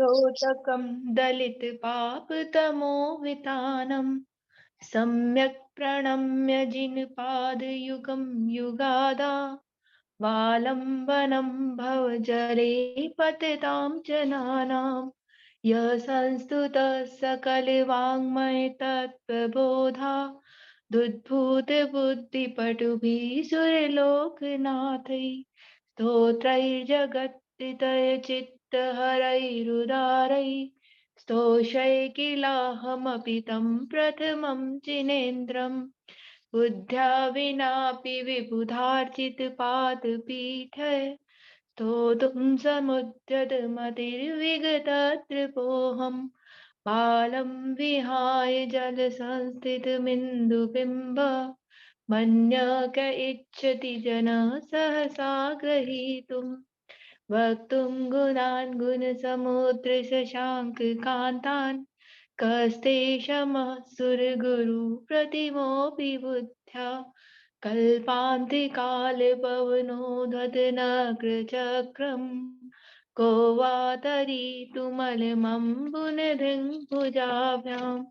श्रोतकं दलितपापतमोवितानं सम्यक् प्रणम्य जिनपादयुगं युगादा वालम्बनं भवजले पतितां जनानां यः संस्तुतः सकलवाङ्मय तत्त्वबोधा दुद्भूतबुद्धिपटुभिः सुरलोकनाथैः स्तोत्रैर्जगत्तितयचित्तहरैरुदारैः स्तोषैकिलाहमपि तं प्रथमं जिनेन्द्रम् बुद्ध्या विनापि विबुधार्चितपादपीठ स्तोतुं समुद्यतमतिर्विगतत्रिपोऽहम् बालं विहाय जलसंस्थितमिन्दुबिम्ब मन्यक इच्छति जनः सहसा ग्रहीतुम् वक्तुं गुणान् गुणसमुद्रशशाङ्ककान्तान् कस्तेषमः सुरगुरु प्रतिमोऽपि बुद्ध्या कल्पान्तिकालपवनोदधनग्रचक्रम् को वा तरीतुमलमम्बुनदृङ्भुजाभ्याम्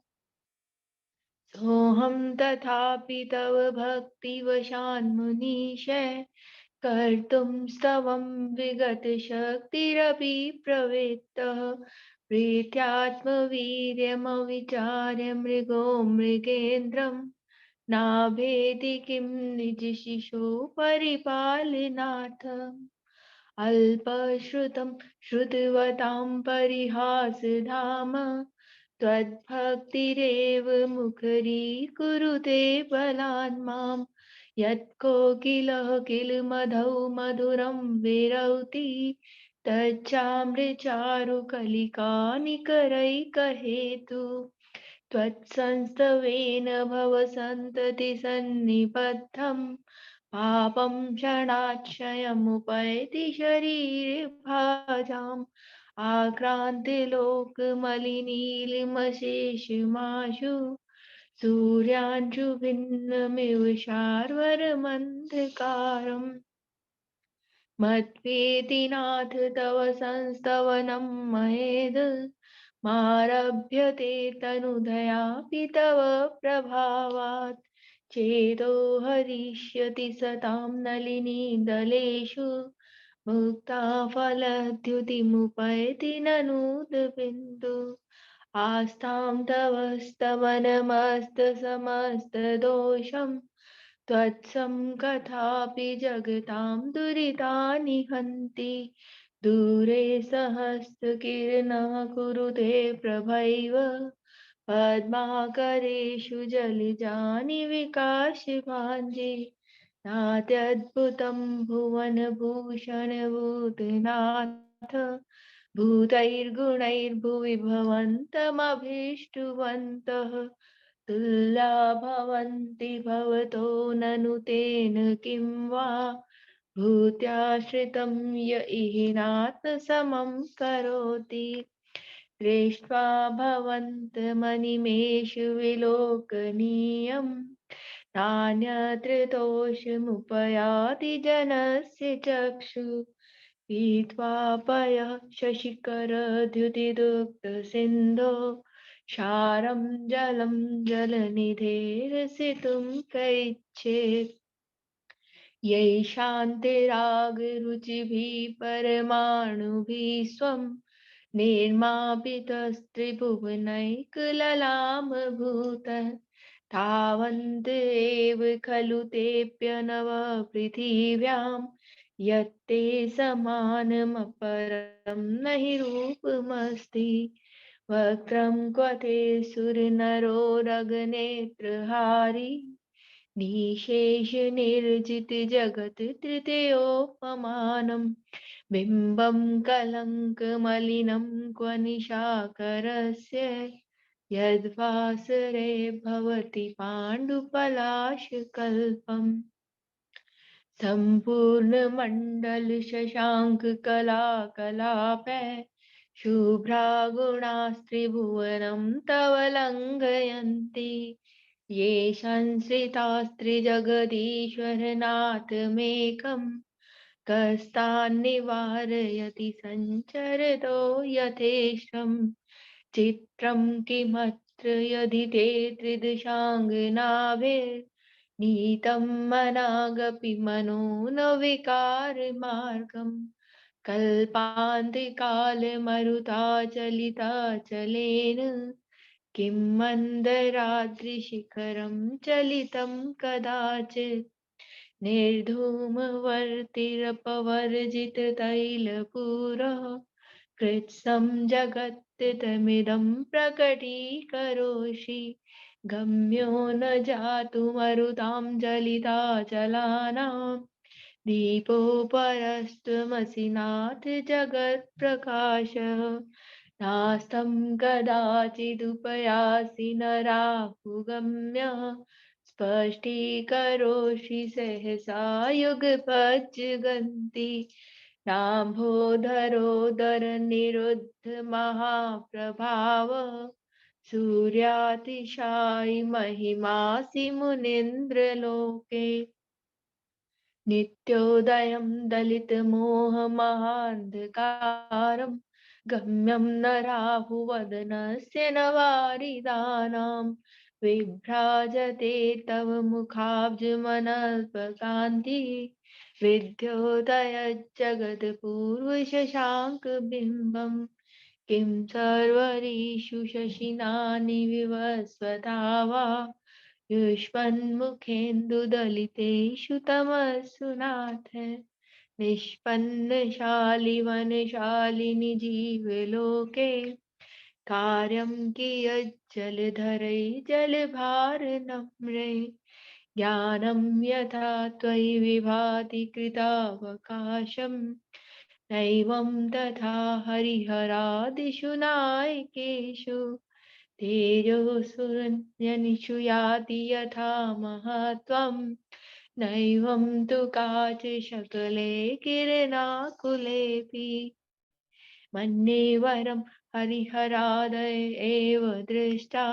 सोऽहं तथापि तव भक्तिवशान्मुनीश कर्तुं स्तवं विगतशक्तिरपि प्रवृत्तः प्रीत्यात्मवीर्यमविचार्य मृगो मृगेन्द्रम् नाभेति किं निजशिशो परिपालनार्थम् अल्पश्रुतं श्रुतवतां परिहासधाम त्वद्भक्तिरेव मुखरीकुरुते बलान् माम् यत्कोकिलः किल मधौ मधुरं विरौति तच्चामृचारुकलिकानिकरैकहेतु त्वत्संस्तवेन भवसन्ततिसन्निबद्धम् पापं क्षणाक्षयमुपैति शरीरे भाजाम् आक्रान्तिलोकमलिनीलिमशेषमाशु सूर्याञ्शुभिन्नमिव शार्वरमन्धकारम् मत्वेति नाथ तव संस्तवनं महेद मारभ्यते तनुदयापि तव प्रभावात् चेतो हरिष्यति सतां नलिनी दलेषु मुक्ता फलद्युतिमुपैति ननूदबिन्दु आस्तां तव स्तवनमस्तसमस्तदोषम् त्वत्सङ्कथापि जगतां दुरितानि हन्ति दूरे सहस्रकिरणः कुरुते प्रभैव पद्माकरेषु जलजानि विकाशभाञ्जे नात्यद्भुतं भुवनभूषणभूतनाथ भूतैर्गुणैर्भुवि भवन्तमभीष्टवन्तः तुल्या भवन्ति भवतो ननु तेन किं वा भूत्याश्रितं य इहिनात्मसमं करोति दृष्ट्वा भवन्तमनिमेषु विलोकनीयम् नान्यत्र दोषमुपयाति जनस्य चक्षु पीत्वा पयः शशिकरद्युतिदुग्धसिन्धो क्षारं जलं जलनिधेरसितुं कैच्छेत् यै शान्तिरागरुचिभिः परमाणुभिः स्वं निर्मापितस्त्रिभुवनैकललामभूतः तावन्त एव खलु तेऽप्यनव पृथिव्यां यत्ते समानमपरं न हि रूपमस्ति वक्त्रं क्वथे सुरनरोरगनेत्रहारी निशेष निर्जित जगत् तृतीयोपमानं बिम्बं कलङ्कमलिनं क्व निशाकरस्य यद्वासरे भवति पाण्डुपलाशकल्पम् सम्पूर्णमण्डलशशाङ्ककलाकलापे शुभ्रागुणास्त्रिभुवनं तव लङ्घयन्ति ये संश्रितास्त्रिजगदीश्वरनाथमेकं कस्तान्निवारयति सञ्चरतो यथेष्टम् चित्रं किमत्र यदि ते त्रिदशाङ्गनाभिर्नीतं मनागपि मनो न विकारमार्गम् कल्पान्तिकालमरुताचलिताचलेन किं मन्दराद्रिशिखरं चलितं कदाचित् निर्धूमवर्तिरपवर्जिततैलपूरः कृत्स्नं जगत्तमिदं प्रकटीकरोषि गम्यो न जातुमरुतां जलिताचलानां दीपोपरस्त्वमसि नाथ जगत्प्रकाशः नास्तं कदाचिदुपयासि नराहुगम्य स्पष्टीकरोषि सहसा युगपज्जगन्ति नाम्भोदरोदरनिरुद्ध महाप्रभाव सूर्यातिशायि महिमासि मुनीन्द्रलोके नित्योदयं दलितमोहमहान्धकारं गम्यं न राहुवदनस्य न वारिदानां विभ्राजते तव मुखाब्जमनल्पकान्ति विद्योदयज्जगत्पूर्वशशाङ्कबिम्बम् किं सर्वरीषु शशिनानि विवस्वता वा युष्मन्मुखेन्दुदलितेषु तमसु नाथ निष्पन्नशालिवनशालिनि जीवलोके कार्यं कियज्जलधरै जलभारनम्रे ज्ञानं यथा त्वयि विभाति कृतावकाशं नैवं तथा हरिहरादिषु नायकेषु तेजोऽसुरन्यनिषु याति यथा महत्त्वं नैवं तु काच शकले किरणाकुलेऽपि मन्ये वरं हरिहरादय एव दृष्टा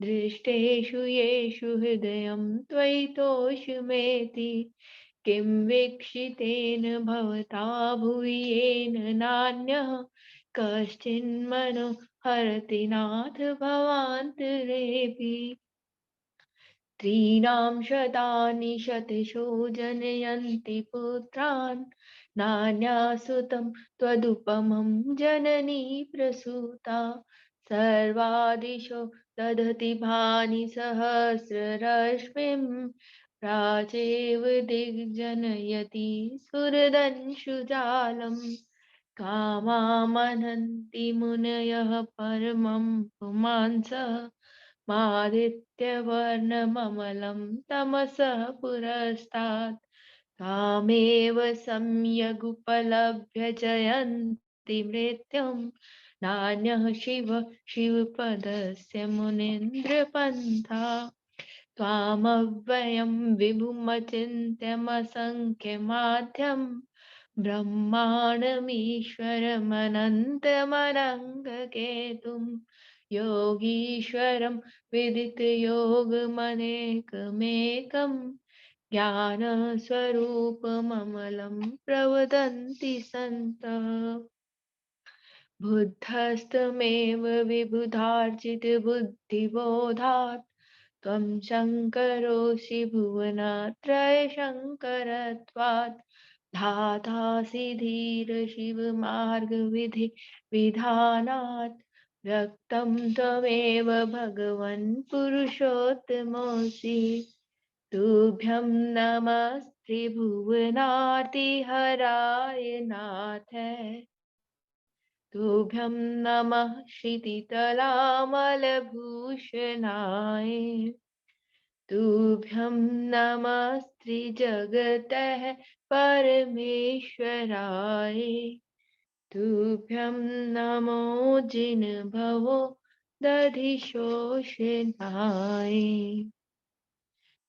दृष्टेषु येषु हृदयं त्वयि तोषमेति किं वीक्षितेन भवता भुवि येन नान्यः कश्चिन्मनो हरति नाथ भवान्तरेऽपि त्रीणां शतानि शतशो जनयन्ति पुत्रान् नान्यासुतं त्वदुपमं जननी प्रसूता सर्वादिशो दधति भानि सहस्ररश्मिं प्राचेव दिग्जनयति सुरदंशुजालम् कामामनन्ति मुनयः परमं पुमांसः मादित्यवर्णममलं तमसः पुरस्तात् कामेव सम्यगुपलभ्य जयन्ति मृत्युं नान्यः शिवपदस्य मुनीन्द्रपन्था त्वामव्ययं विभुमचिन्त्यमसङ्ख्यमाद्यं ब्रह्माणमीश्वरमनन्तमनङ्गकेतुं योगीश्वरं विदितयोगमनेकमेकं ज्ञानस्वरूपममलं प्रवदन्ति सन्तः बुद्धस्तमेव विबुधार्जितबुद्धिबोधात् त्वं शङ्करोऽसि भुवनत्रयशङ्करत्वात् धातासि धीर शिवमार्गविधि विधानात् व्यक्तं त्वमेव भगवन् पुरुषोत्तमोऽसि तुभ्यं नमस्त्रिभुवनार्तिहराय नाथ तुभ्यं नमः क्षितितलामलभूषणाय तुभ्यं नमस्त्रिजगतः परमेश्वराय तुभ्यं नमो जिनभवो दधिशोषणाय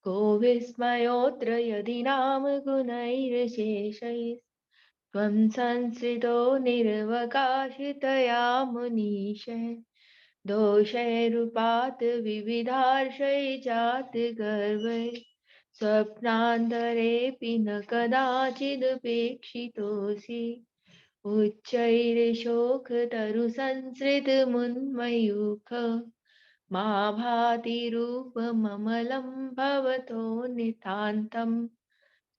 को विस्मयोऽत्र यदि नाम गुणैर्शेषैः त्वं संश्रितो निरवकाशितया मुनीश दोषैरुपात विविधार्षै जातगर्वै स्वप्नान्तरेऽपि न कदाचिदुपेक्षितोऽसि उच्चैर्शोकतरुसंसृतमुन्मयूख मा भाति रूपममलं भवतो नितान्तम्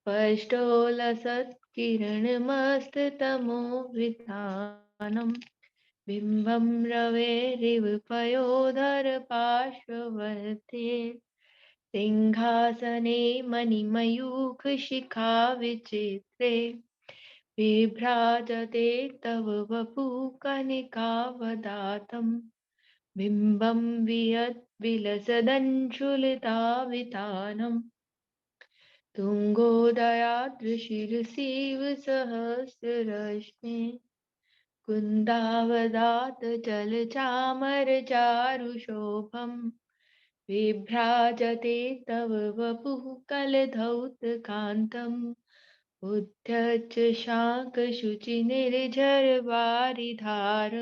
स्पष्टोलसत्किरणमस्ततमोवृतानम् बिम्बं रवेरिव पयोधर पार्श्ववर्ते सिंहासने मणिमयूखशिखाविचित्रे बिभ्राजते तव वपुः कनिकावदातं बिम्बं विलसदंशुलितावितानम् तुङ्गोदयाद्रिशिरसिव सहस्ररश्मि कुन्दावदात जलचामरचारुशोभम् विभ्राजते तव वपुः कलधौतकान्तम् उद्यच्च शाङ्खशुचिनिर्झरवारिधार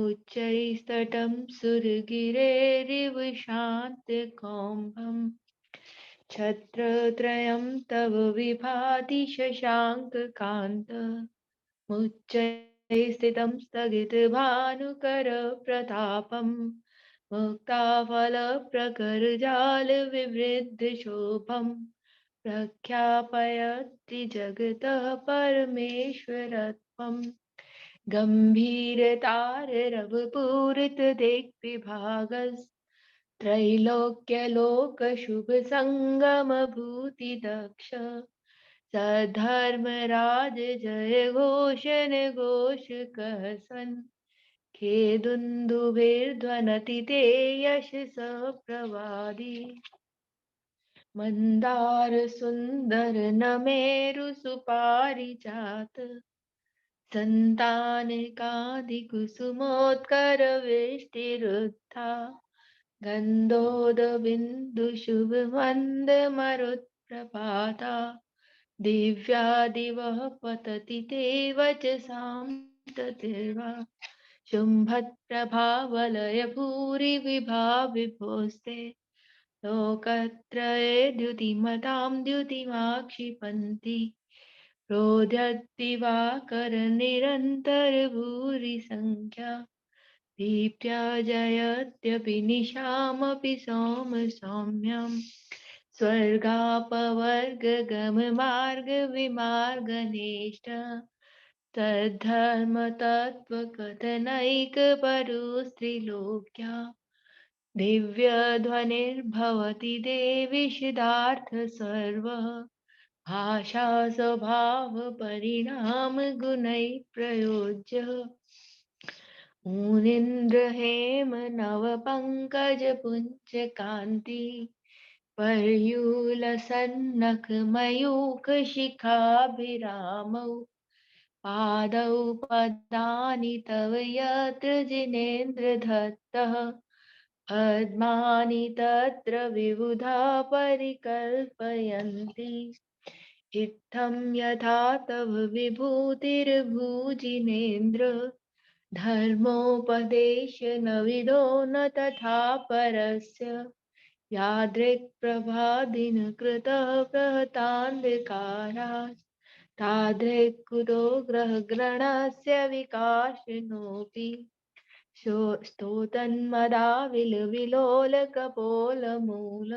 उच्चैस्तटं सुरगिरेरिव शान्तकौम्भम् छत्रत्रयं तव विभाति शशाङ्ककान्त मुच्चैस्थितं स्थगितभानुकरप्रतापम् मुक्ताफलप्रकरजालविवृद्धशोभम् प्रख्यापयति जगतः परमेश्वरत्वम् गम्भीरताररवपूरितदिग्विभागस्त्रैलोक्यलोकशुभसङ्गमभूतिदक्ष सधर्मराज जय घोषण घोषकसन् खेदुन्दुभिर्ध्वनति ते यशसः प्रवादी मन्दार नमेरु सुपारिजात सन्तानिकादिकुसुमोत्करवेष्टिरुत्था गन्धोदबिन्दुशुभमन्दमरुत्प्रभाता दिव्या दिवः पतति ते वचसां ततिर्वा शुम्भत्प्रभावलय भूरि विभाविभोस्ते लोकत्रये द्युतिमतां द्युतिमाक्षिपन्ति प्रोद्यद्दिवाकरनिरन्तरभूरि सङ्ख्या दीप्त्या जयत्यपि निशामपि सौम्यं स्वर्गापवर्गगममार्गविमार्गनेष्ट तद्धर्मतत्त्वकथनैकपरुस्त्रिलोक्या दिव्यध्वनिर्भवति देवि सिद्धार्थ सर्वः भाषा स्वभावपरिणामगुणैः प्रयोज्य मुनीन्द्रहेम नवपङ्कजपुञ्जकान्ति पर्युलसन्नखमयूखशिखाभिरामौ पादौ पदानि तव यत्र जिनेन्द्रदत्तः पद्मानि तत्र विबुधा परिकल्पयन्ति इत्थं यथा तव विभूतिर्भुजिनेन्द्र धर्मोपदेशनविदो न तथा परस्य यादृक्प्रभादिनकृतः प्रहतान्धकारात् तादृक्कुतो ग्रहग्रहणस्य विकाशिनोऽपि स्तोतन्मदाविलविलोलकपोलमूल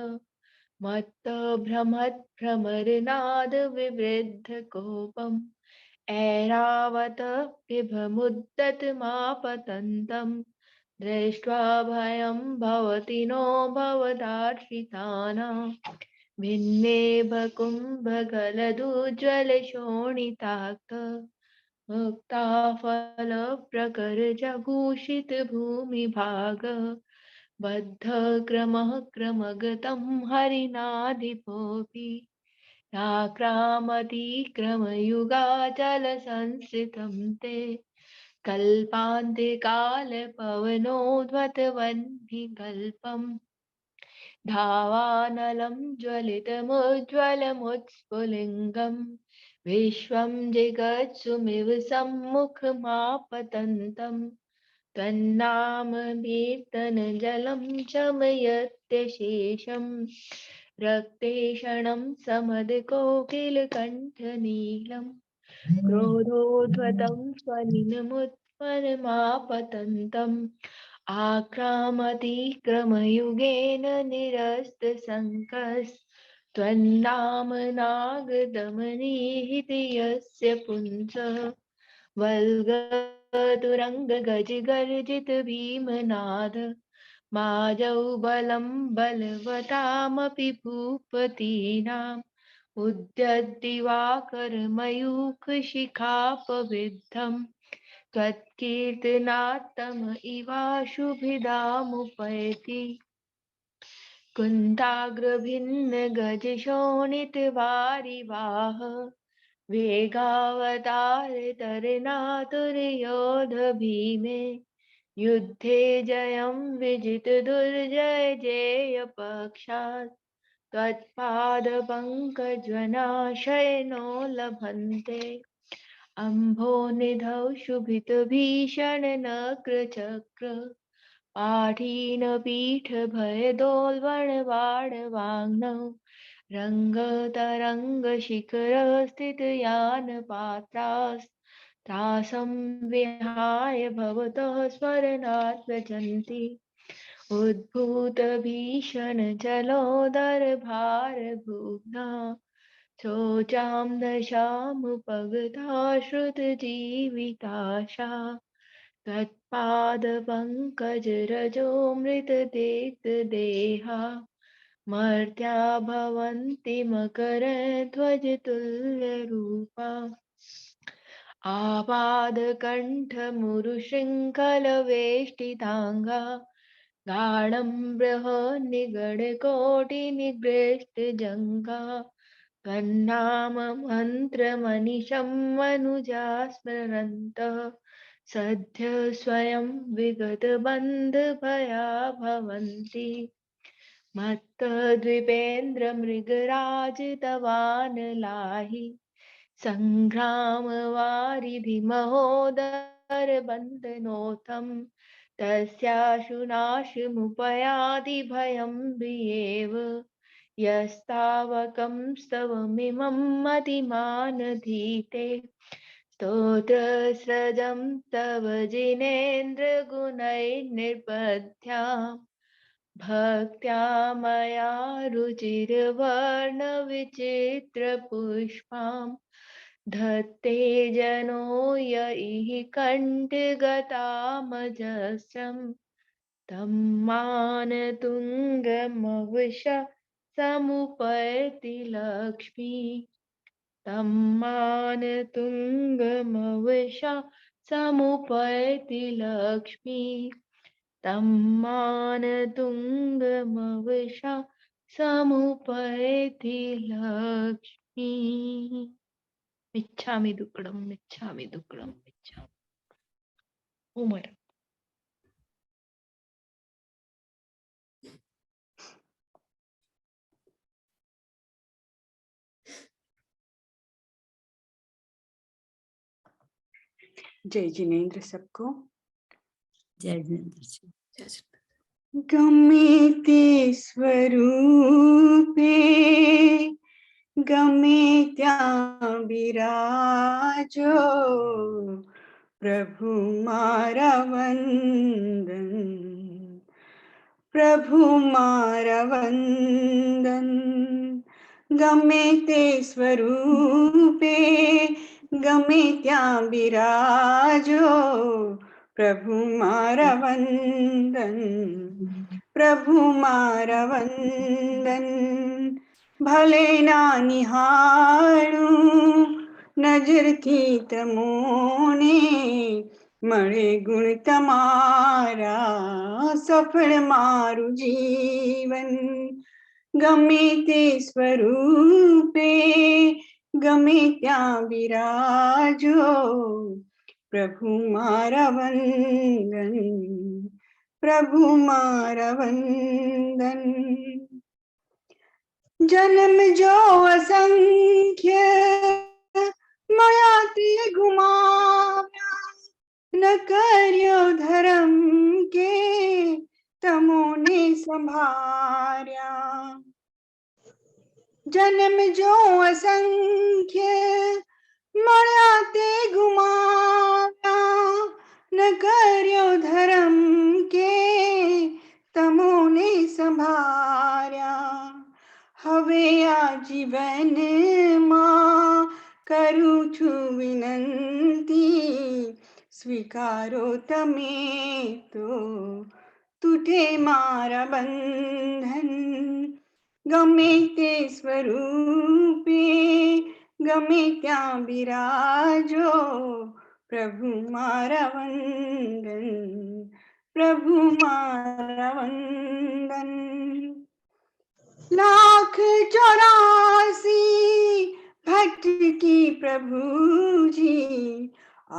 मत्तभ्रमद्भ्रमरनादविवृद्धकोपम् ऐरावतः बिभमुद्यतमापतन्तं दृष्ट्वा भयं भवति नो भवदार्शितानां भिन्नेभकुम्भगलदुज्ज्वलशोणिताक्त मुक्ताफलप्रकरजभूषितभूमिभागः बद्धक्रमः क्रमगतं हरिणाधिपोऽपि नाक्रामतीक्रमयुगाचलसंस्थितं ते कल्पान्तिकालपवनोद्वतवह्निकल्पम् धावानलं ज्वलितमुज्ज्वलमुत्स्फुलिङ्गम् विश्वं जिगत्सुमिव सम्मुखमापतन्तं त्वन्नामभिर्तनजलं शमयत्यशेषम् रक्तेषणं समदकोकिलकण्ठनीलम् क्रोधोद्धतं स्वनिनमुत्पन्नमापतन्तम् आक्रामतीक्रमयुगेन निरस्तशङ्कस्त्वन्नामनागदमनीहिति यस्य पुंसः वल्गतुरङ्गगजगर्जित भीमनाद माजौ बलं बलवतामपि भूपतीनाम् उद्यद्दिवाकरमयूखशिखापविद्धम् त्वत्कीर्तनात्तम इवाशुभिधामुपैति कुन्ताग्रभिन्नगजशोणितवारिवाह वेगावतारतरणातुर्योध भीमे युद्धे जयं विजितदुर्जय जेयपक्षात् त्वत्पादपङ्कजनाशयनो लभन्ते अम्भोनिधौ शुभितभीषणनक्रचक्र पाठीनपीठभयदोल्बणबाणवाङ्नौ रङ्गतरङ्गशिखरस्थितयानपात्रास्त्रासं विहाय भवतः स्मरणात् व्रजन्ति उद्भूतभीषणजलोदरभारभुग्ना शोचां दशामुपगता श्रुतजीविताशा तत्पादपङ्कजरजो मृतदेहा मर्त्या भवन्ति मकरध्वजतुल्यरूपा आपादकण्ठमुरुशृङ्खलवेष्टिताङ्गा गाढं बृहन्निगडकोटिनिगृष्टजङ्घा तन्नाम मन्त्रमनिशं मनुजा स्मरन्तः सद्य स्वयं विगतबन्धभया भवन्ति मत्तद्विपेन्द्रमृगराजितवानलाहि सङ्ग्रामवारिधिमहोदरबन्धनोत्थं तस्याशुनाशमुपयाति भयं ह्रियेव यस्तावकं स्तवमिमं मतिमानधीते स्तोत्रस्रजं तव जिनेन्द्रगुणैर्निर्बध्याम् भक्त्या मया रुचिर्वर्णविचित्रपुष्पां धत्ते जनो यैः कण्ठगतामजस्रं तं मानतुङ्गमविशा समुपैति लक्ष्मी तं मानतुङ्गमविशा समुपैति लक्ष्मी तं मानतुङ्गमविशा समुपैति लक्ष्मी मिच्छामि दुक्कडं मिच्छामि दुक्कडं मिच्छामि उमर जय जिनेन्द्र सबको। जय जिनेन्द्र जी। गमेते स्वरूपे गमेत्या विराजो प्रभु मारा वंदन, प्रभु मारा वंदन। गमे ते स्वरूपे गमे त्या विराजो प्रभु मारा वंदन, प्रभु मारा वंदन। भले ना निहाळू नजर थी तमोने मळे गुण तमारा सफल मारू जीवन। गमे ते स्वरूपे गमे त्या विराजो प्रभु मारा वंदन, प्रभु मारा वंदन। जन्म जो असंख्य माया प्रिय घुमाव्या न कर्यो धर्म के तमोने संभार्या। जन्म जो असंख्य मळ्या ते गुमाव्या न कर्यो धर्म के तमोने संभार्या હવે આ જીવનમાં કરું છું વિનંતી સ્વીકારો તમે તો તૂટે મારા બંધન ગમે તે સ્વરૂપે ગમે ત્યાં બિરાજો પ્રભુ મારા વંદન પ્રભુ મારા વંદન लाख 84 भटकी प्रभु जी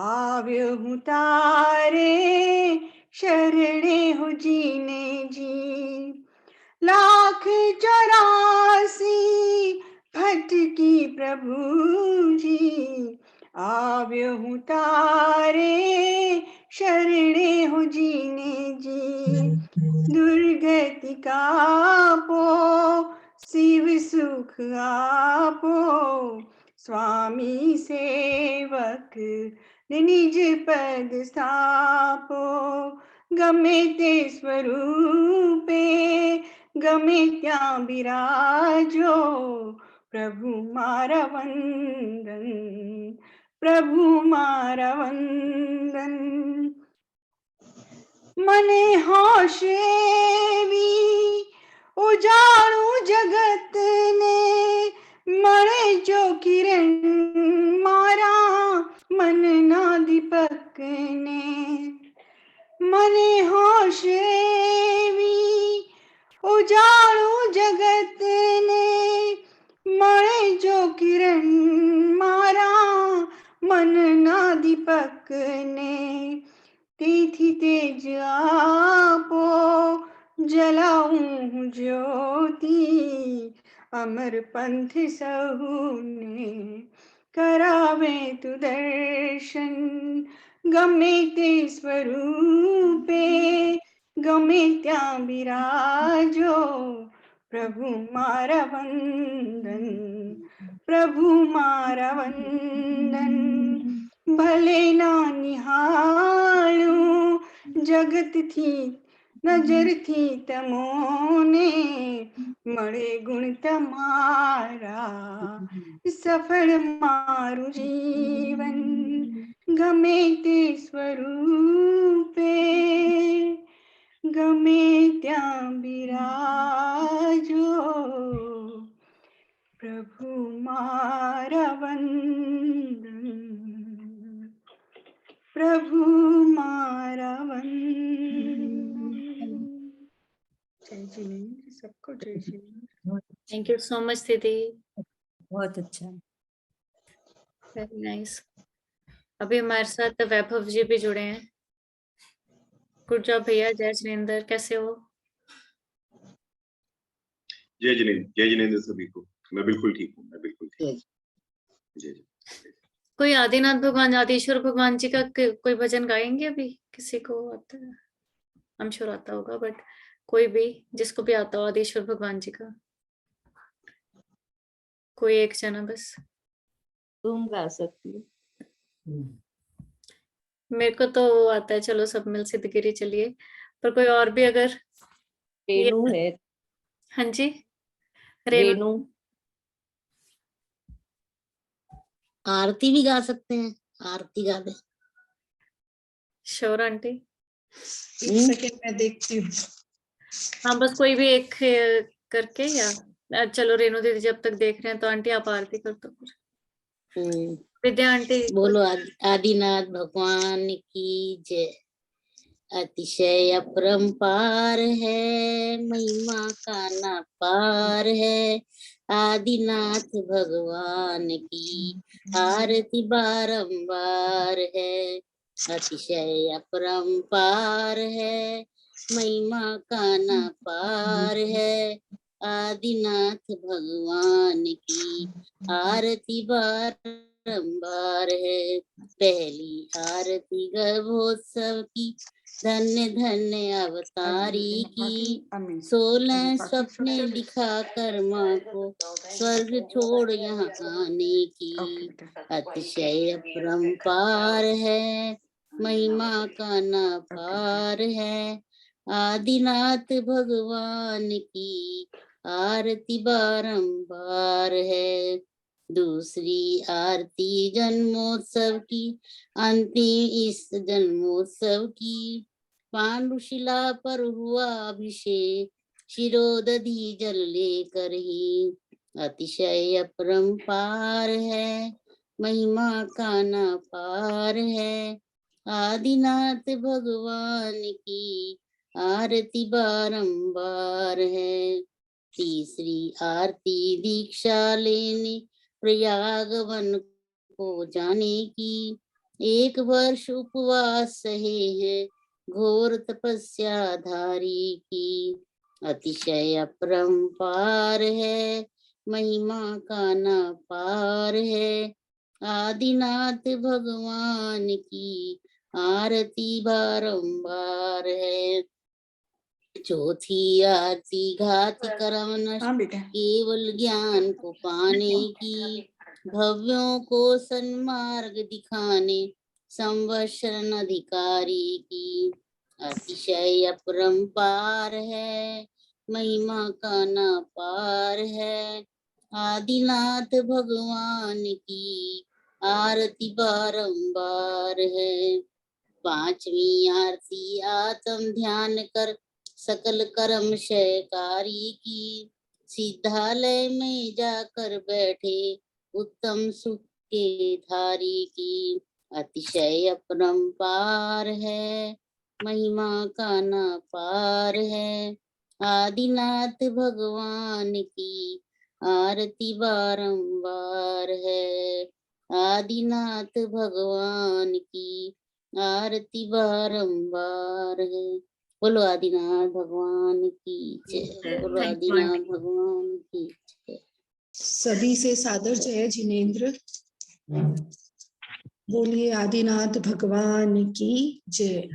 આવ્યો હું તારે શરણે હો જીને જી लाख 84 भटकी प्रभु जी આવ્યો હું તારે શરણે હો જીને જી दुर्गति कापो शिव सुख आपो स्वामी सेवक निज पद स्थापो गमे ते स्वरूपे गमे ત્યાં બિરાજો પ્રભુ મારા વંદન પ્રભુ મારા વંદન મને હોશેવી ઉજાળું જગતને મળે જો કિરણ મારા મનના દીપકને મને હોશેવી ઉજાળું જગતને મળે જો કિરણ મારા મનના દીપકને તેથી તેજ આપો જલાવું હું જ્યોતિ અમર પંથ સહુને કરાવે તું દર્શન ગમે તે સ્વરૂપે ગમે ત્યાં બિરાજો પ્રભુ મારા વંદન પ્રભુ મારા વંદન ભલે ના નિહાળું જગતથી નજરથી તમોને મળે ગુણ તમારા સફળ મારું જીવન ગમે તે સ્વરૂપે ગમે ત્યાં બિરાજો પ્રભુ મારા વંદન प्रभु मारा वंदन जय जिनेंद्र सबको जय Jinendra thank you so much दीदी, बहुत अच्छा। Very nice. अभी हमारे साथ वैभव जी भी जुड़े हैं। गुड जॉब भैया। जय जिनेंद्र, कैसे हो? जय जिनेंद्र सभी को। मैं बिल्कुल ठीक हूँ, मैं बिल्कुल ठीक हूँ। जय जय। कोई आदिनाथ भगवान आदिश्वर भगवान जी का कोई भजन गाएंगे? अभी किसी को आता है? आई एम श्योर आता होगा, बट कोई भी जिसको भी आता हो आदिश्वर भगवान जी का कोई एक जना बस। तुम गा सकती हो। मेरे को तो वो आता है, चलो सब मिल सिद्धगिरी चलिए। पर कोई और भी अगर रेणु है, हाँ जी रेणु रेणु आरती भी गा सकते हैं, आरती गा दे। Sure aunty. एक सेकंड मैं देखती हूँ। हाँ बस कोई भी एक करके, या चलो रेणु दीदी जब तक देख रहे हैं तो आंटी आप आरती कर दो फिर। विद्या आंटी बोलो आदिनाथ भगवान की जय। अतिशय अपरंपार है, महिमा का ना पार है। आदिनाथ भगवान की आरती बारंबार है। अतिशय अपरंपार है, महिमा का ना पार है। आदिनाथ भगवान की आरती बारंबार है। पहली आरती गर्भोत्सव की धन्य धन्य अवतारी की 16 सपने दिखा कर माँ को स्वर्ग छोड़ यहाँ आने की। अतिशय अपरंपार है, महिमा का ना पार है। आदिनाथ भगवान की आरती बारंबार है। दूसरी आरती जन्मोत्सव की, अंतिम इस जन्मोत्सव की। पांडुशिला पर हुआ अभिषेक, शिरोदधि जल लेकर ही। अतिशय अपरंपार है, महिमा का ना पार है। आदिनाथ भगवान की आरती बारंबार है। तीसरी आरती दीक्षा लेने प्रयाग वन को जाने की। 1 वर्ष उपवास सहे हैं, घोर तपस्या धारी की। अतिशय अपरंपार है, महिमा का ना पार है। आदिनाथ भगवान की आरती बारंबार है। चौथी आरती घाति कर्म नष्ट, केवल ज्ञान को पाने की। भव्यों को सन्मार्ग दिखाने, संवत्सरण अधिकारी की। अतिशय अपरंपार है, महिमा का ना पार है। आदिनाथ भगवान की आरती बारंबार है। पांचवी आरती आत्म ध्यान कर सकल कर्म क्षयकारी की। सिद्धालय में जाकर बैठे उत्तम सुख के धारी की। अतिशय अपरंपार है, महिमा का ना पार है। आदिनाथ भगवान की आरती बारंबार है। आदिनाथ भगवान की आरती बारंबार है। बोलो आदिनाथ भगवान की जय। बोलो आदिनाथ भगवान की जय। सभी से सादर जय जिनेंद्र। बोलिए आदिनाथ भगवान की जय।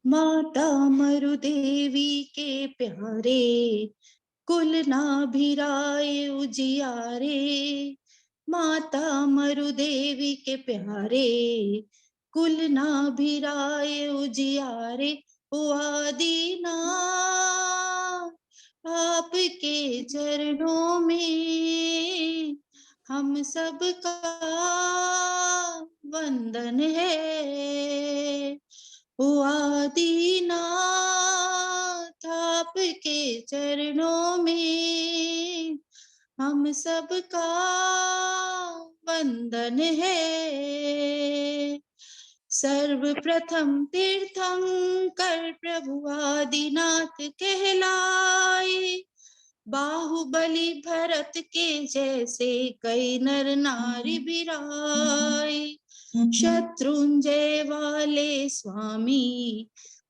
माता मरु देवी के प्यारे, कुल नाभिराए उजियारे। माता मरु देवी के प्यारे, कुल नाभिराए उजियारे। ओ आदिनाथ आपके चरणों में हम सबका वंदन है। ओ आदिनाथ आपके चरणों में हम सबका वंदन है। सर्वप्रथम तीर्थंकर प्रभु आदिनाथ कहलाए। बाहुबली भरत के जैसे कई नर नारी बिराए। शत्रुंजय वाले स्वामी,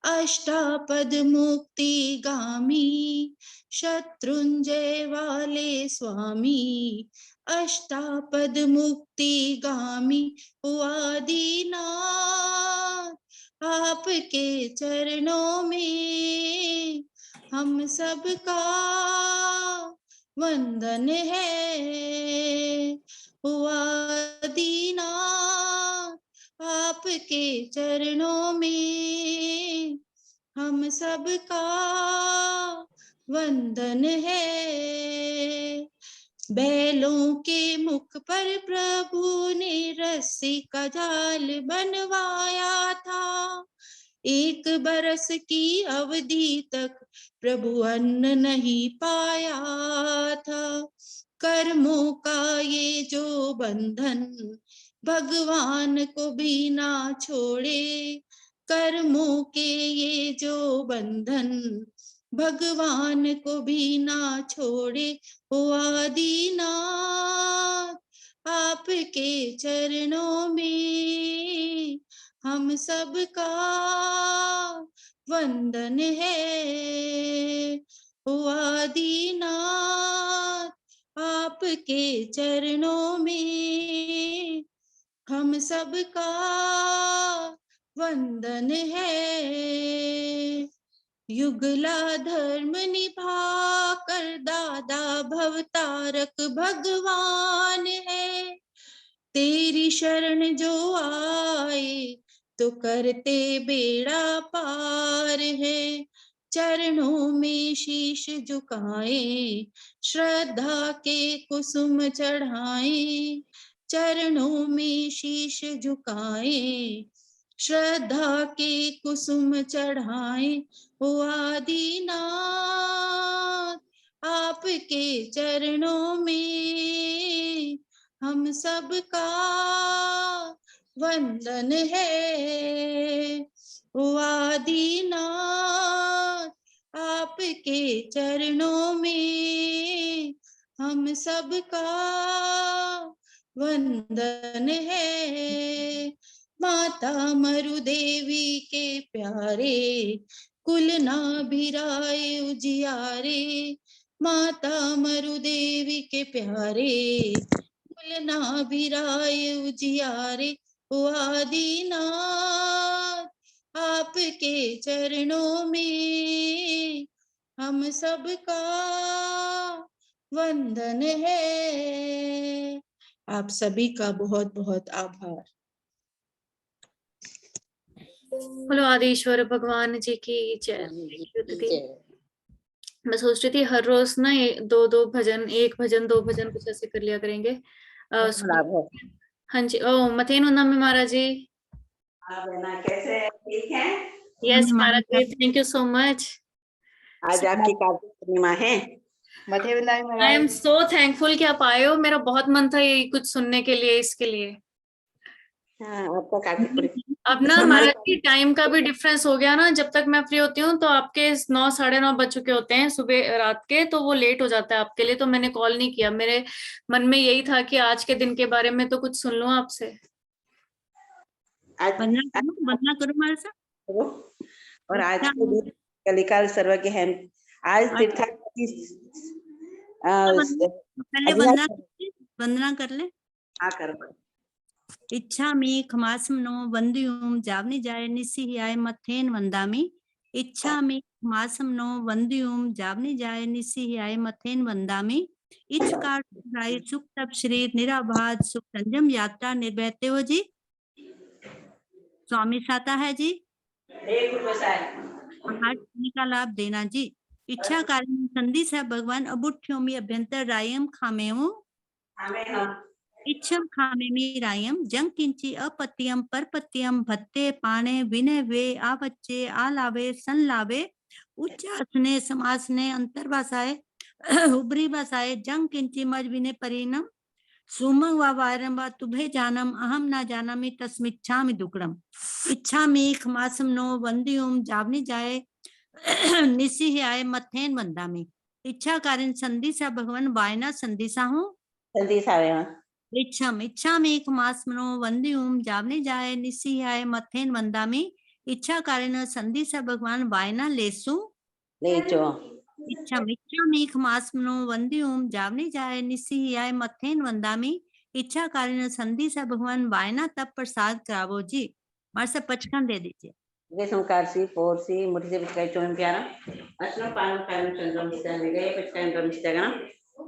अष्टापद मुक्ति गामी। शत्रुंजय वाले स्वामी, अष्टापद मुक्ति गामी। ओ आदिनाथ आपके चरणों में हम सबका वंदन है। ओ आदिनाथ आपके चरणों में हम सबका वंदन है। बैलों के मुख पर प्रभु ने रस्सी का जाल बनवाया था। 1 बरस की अवधि तक प्रभु अन्न नहीं पाया था। कर्मों का ये जो बंधन भगवान को भी ना छोड़े। कर्मों के ये जो बंधन भगवान को भी ना छोड़े। ओ आदिनाथ आपके चरणों में हम सबका वंदन है। ओ आदिनाथ आपके चरणों में हम सबका वंदन है। युगला धर्म निभा कर दादा भवतारक भगवान है। तेरी शरण जो आए तो करते बेड़ा पार है। चरणों में शीश झुकाए, श्रद्धा के कुसुम चढ़ाए। चरणों में शीश झुकाए, श्रद्धा के कुसुम चढ़ाए। ओ आदिनाथ आपके चरणों में हम सबका वंदन है। ओ आदिनाथ आपके चरणों में हम सबका वंदन है। माता मरु देवी के प्यारे, कुल ना भिराए उजियारे। माता मरु देवी के प्यारे, कुल ना भिराए उजियारे। ओ आदिनाथ आपके चरणों में हम सबका वंदन है। आप सभी का बहुत बहुत आभार। बोलो आदिश्वर भगवान जी की जय। दीदी मैं सोच रही थी हर रोज ना दो दो भजन, एक भजन दो भजन कुछ ऐसे कर लिया करेंगे। हाँ जी। ओ मथेन उन्नम में महाराज जी। हाँ बहना, कैसे हैं? ठीक हैं? Yes Maharaj ji, thank you so much. आज आपकी कार्तिक पूर्णिमा है। आई एम सो थैंकफुल कि आप आए हो। मेरा बहुत मन था ये कुछ सुनने के लिए, इसके लिए। हाँ, आपका कार्तिक पूर्णिमा। अब ना महाराज जी टाइम का भी डिफरेंस हो गया ना। जब तक मैं फ्री होती हूँ तो आपके 9 साढ़े 9 बज चुके होते हैं सुबह रात के, तो वो लेट हो जाता है आपके लिए। तो मैंने कॉल नहीं किया। मेरे मन में यही था कि आज के दिन के बारे में तो कुछ सुन लूं आपसे। आज वंदना करो हमारे साथ। और आज के दिन कलिकाल सर्वज्ञ है। आज तीर्थाटन पहले वंदना कर ले। हाँ करो। इच्छा में खमासम नो वंद्यूम जावनी जाय निसिहियाय मथेन वंदामी। इच्छा में खमासम नो वंद्यूम जावनी जाय निसिहियाय मथेन वंदामी। इच कार सुख तब शरीर निराबाध सुख संयम यात्रा निर्भयते हो जी। स्वामी साता है जी। का लाभ देना जी। इच्छा कारण संधि से भगवान अबुठ्योमी अभ्यंतर रायम खामेऊ। इच्छम खामेमी रायम जंग किंची अपत्यम परपत्यम भत्ते पाणे विनय वे आवच्चे आलावे संलावे उच्चासने समासने अंतर्भाषाए उबरी भाषाए जंग किंची मज विनय परिणम सुमंग व वायरम व तुभे जानम अहम ना जानमी तस्मिच्छामि दुक्कड़म। इच्छामि खमासम नो वंद्यूम जावनी जाए निसिहियाय मथेन वंदामी। इच्छा कारण संधि सा भगवान वायना संधि सा हूँ। इच्छा में खमासमनो वंद्यूम जावनी जाए निसिहियाय मथेन वंदामी। इच्छा कारण संधि सा भगवान वायना लेसु लेचो। इच्छा में खमासमनो वंद्यूम जावनी जाए निसिहियाय मथेन वंदामी। इच्छा कारण संधि सा भगवान वायना तब प्रसाद करावो जी। मार से पचकन दे दीजिए। सी पोरसी मुठी से पिचकाई चोन प्यारा अश्नम पानम खानम चंद्रम सिताने गए पिचकाई ड्रम सितागना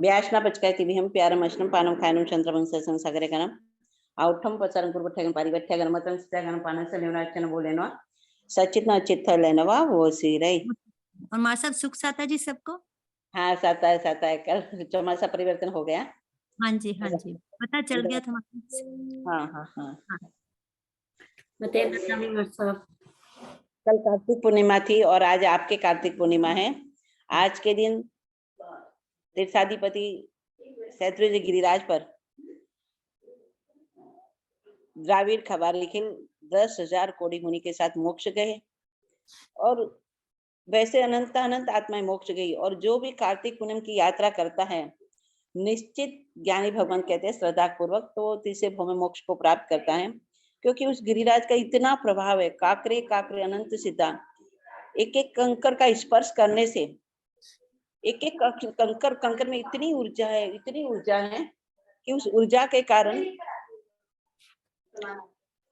ब्याशना पिचकाई ती हम प्यारम अश्नम पानम खानम चंद्रम ससंग सागरे गना आउठम पचारन कुरबठगन पारिबठगन मतन सितागन पानन से नेवनाचन बोलेनवा सचित न चित्त लेनवा वो सी रही। और मां सब सुख साता जी सबको। हाँ साता है कल चौमासा परिवर्तन हो गया। हाँ जी पता चल गया था। हाँ। सब कल कार्तिक पूर्णिमा थी और आज आपके कार्तिक पूर्णिमा है। आज के दिन तीर्थाधिपति शैत्रुंजय गिरिराज पर द्राविड़ खबारिखिल 10,000 कोटि मुनि के साथ मोक्ष गए और वैसे अनंत आत्माएं मोक्ष गई। और जो भी कार्तिक पूर्णिमा की यात्रा करता है निश्चित ज्ञानी भगवान कहते हैं श्रद्धा पूर्वक तो तीसरे भव में मोक्ष को प्राप्त करता है, क्योंकि उस गिरिराज का इतना प्रभाव है। काकरे काकरे अनंत सिद्धा एक एक कंकर का स्पर्श करने से एक एक कंकर में इतनी ऊर्जा है कि उस ऊर्जा के कारण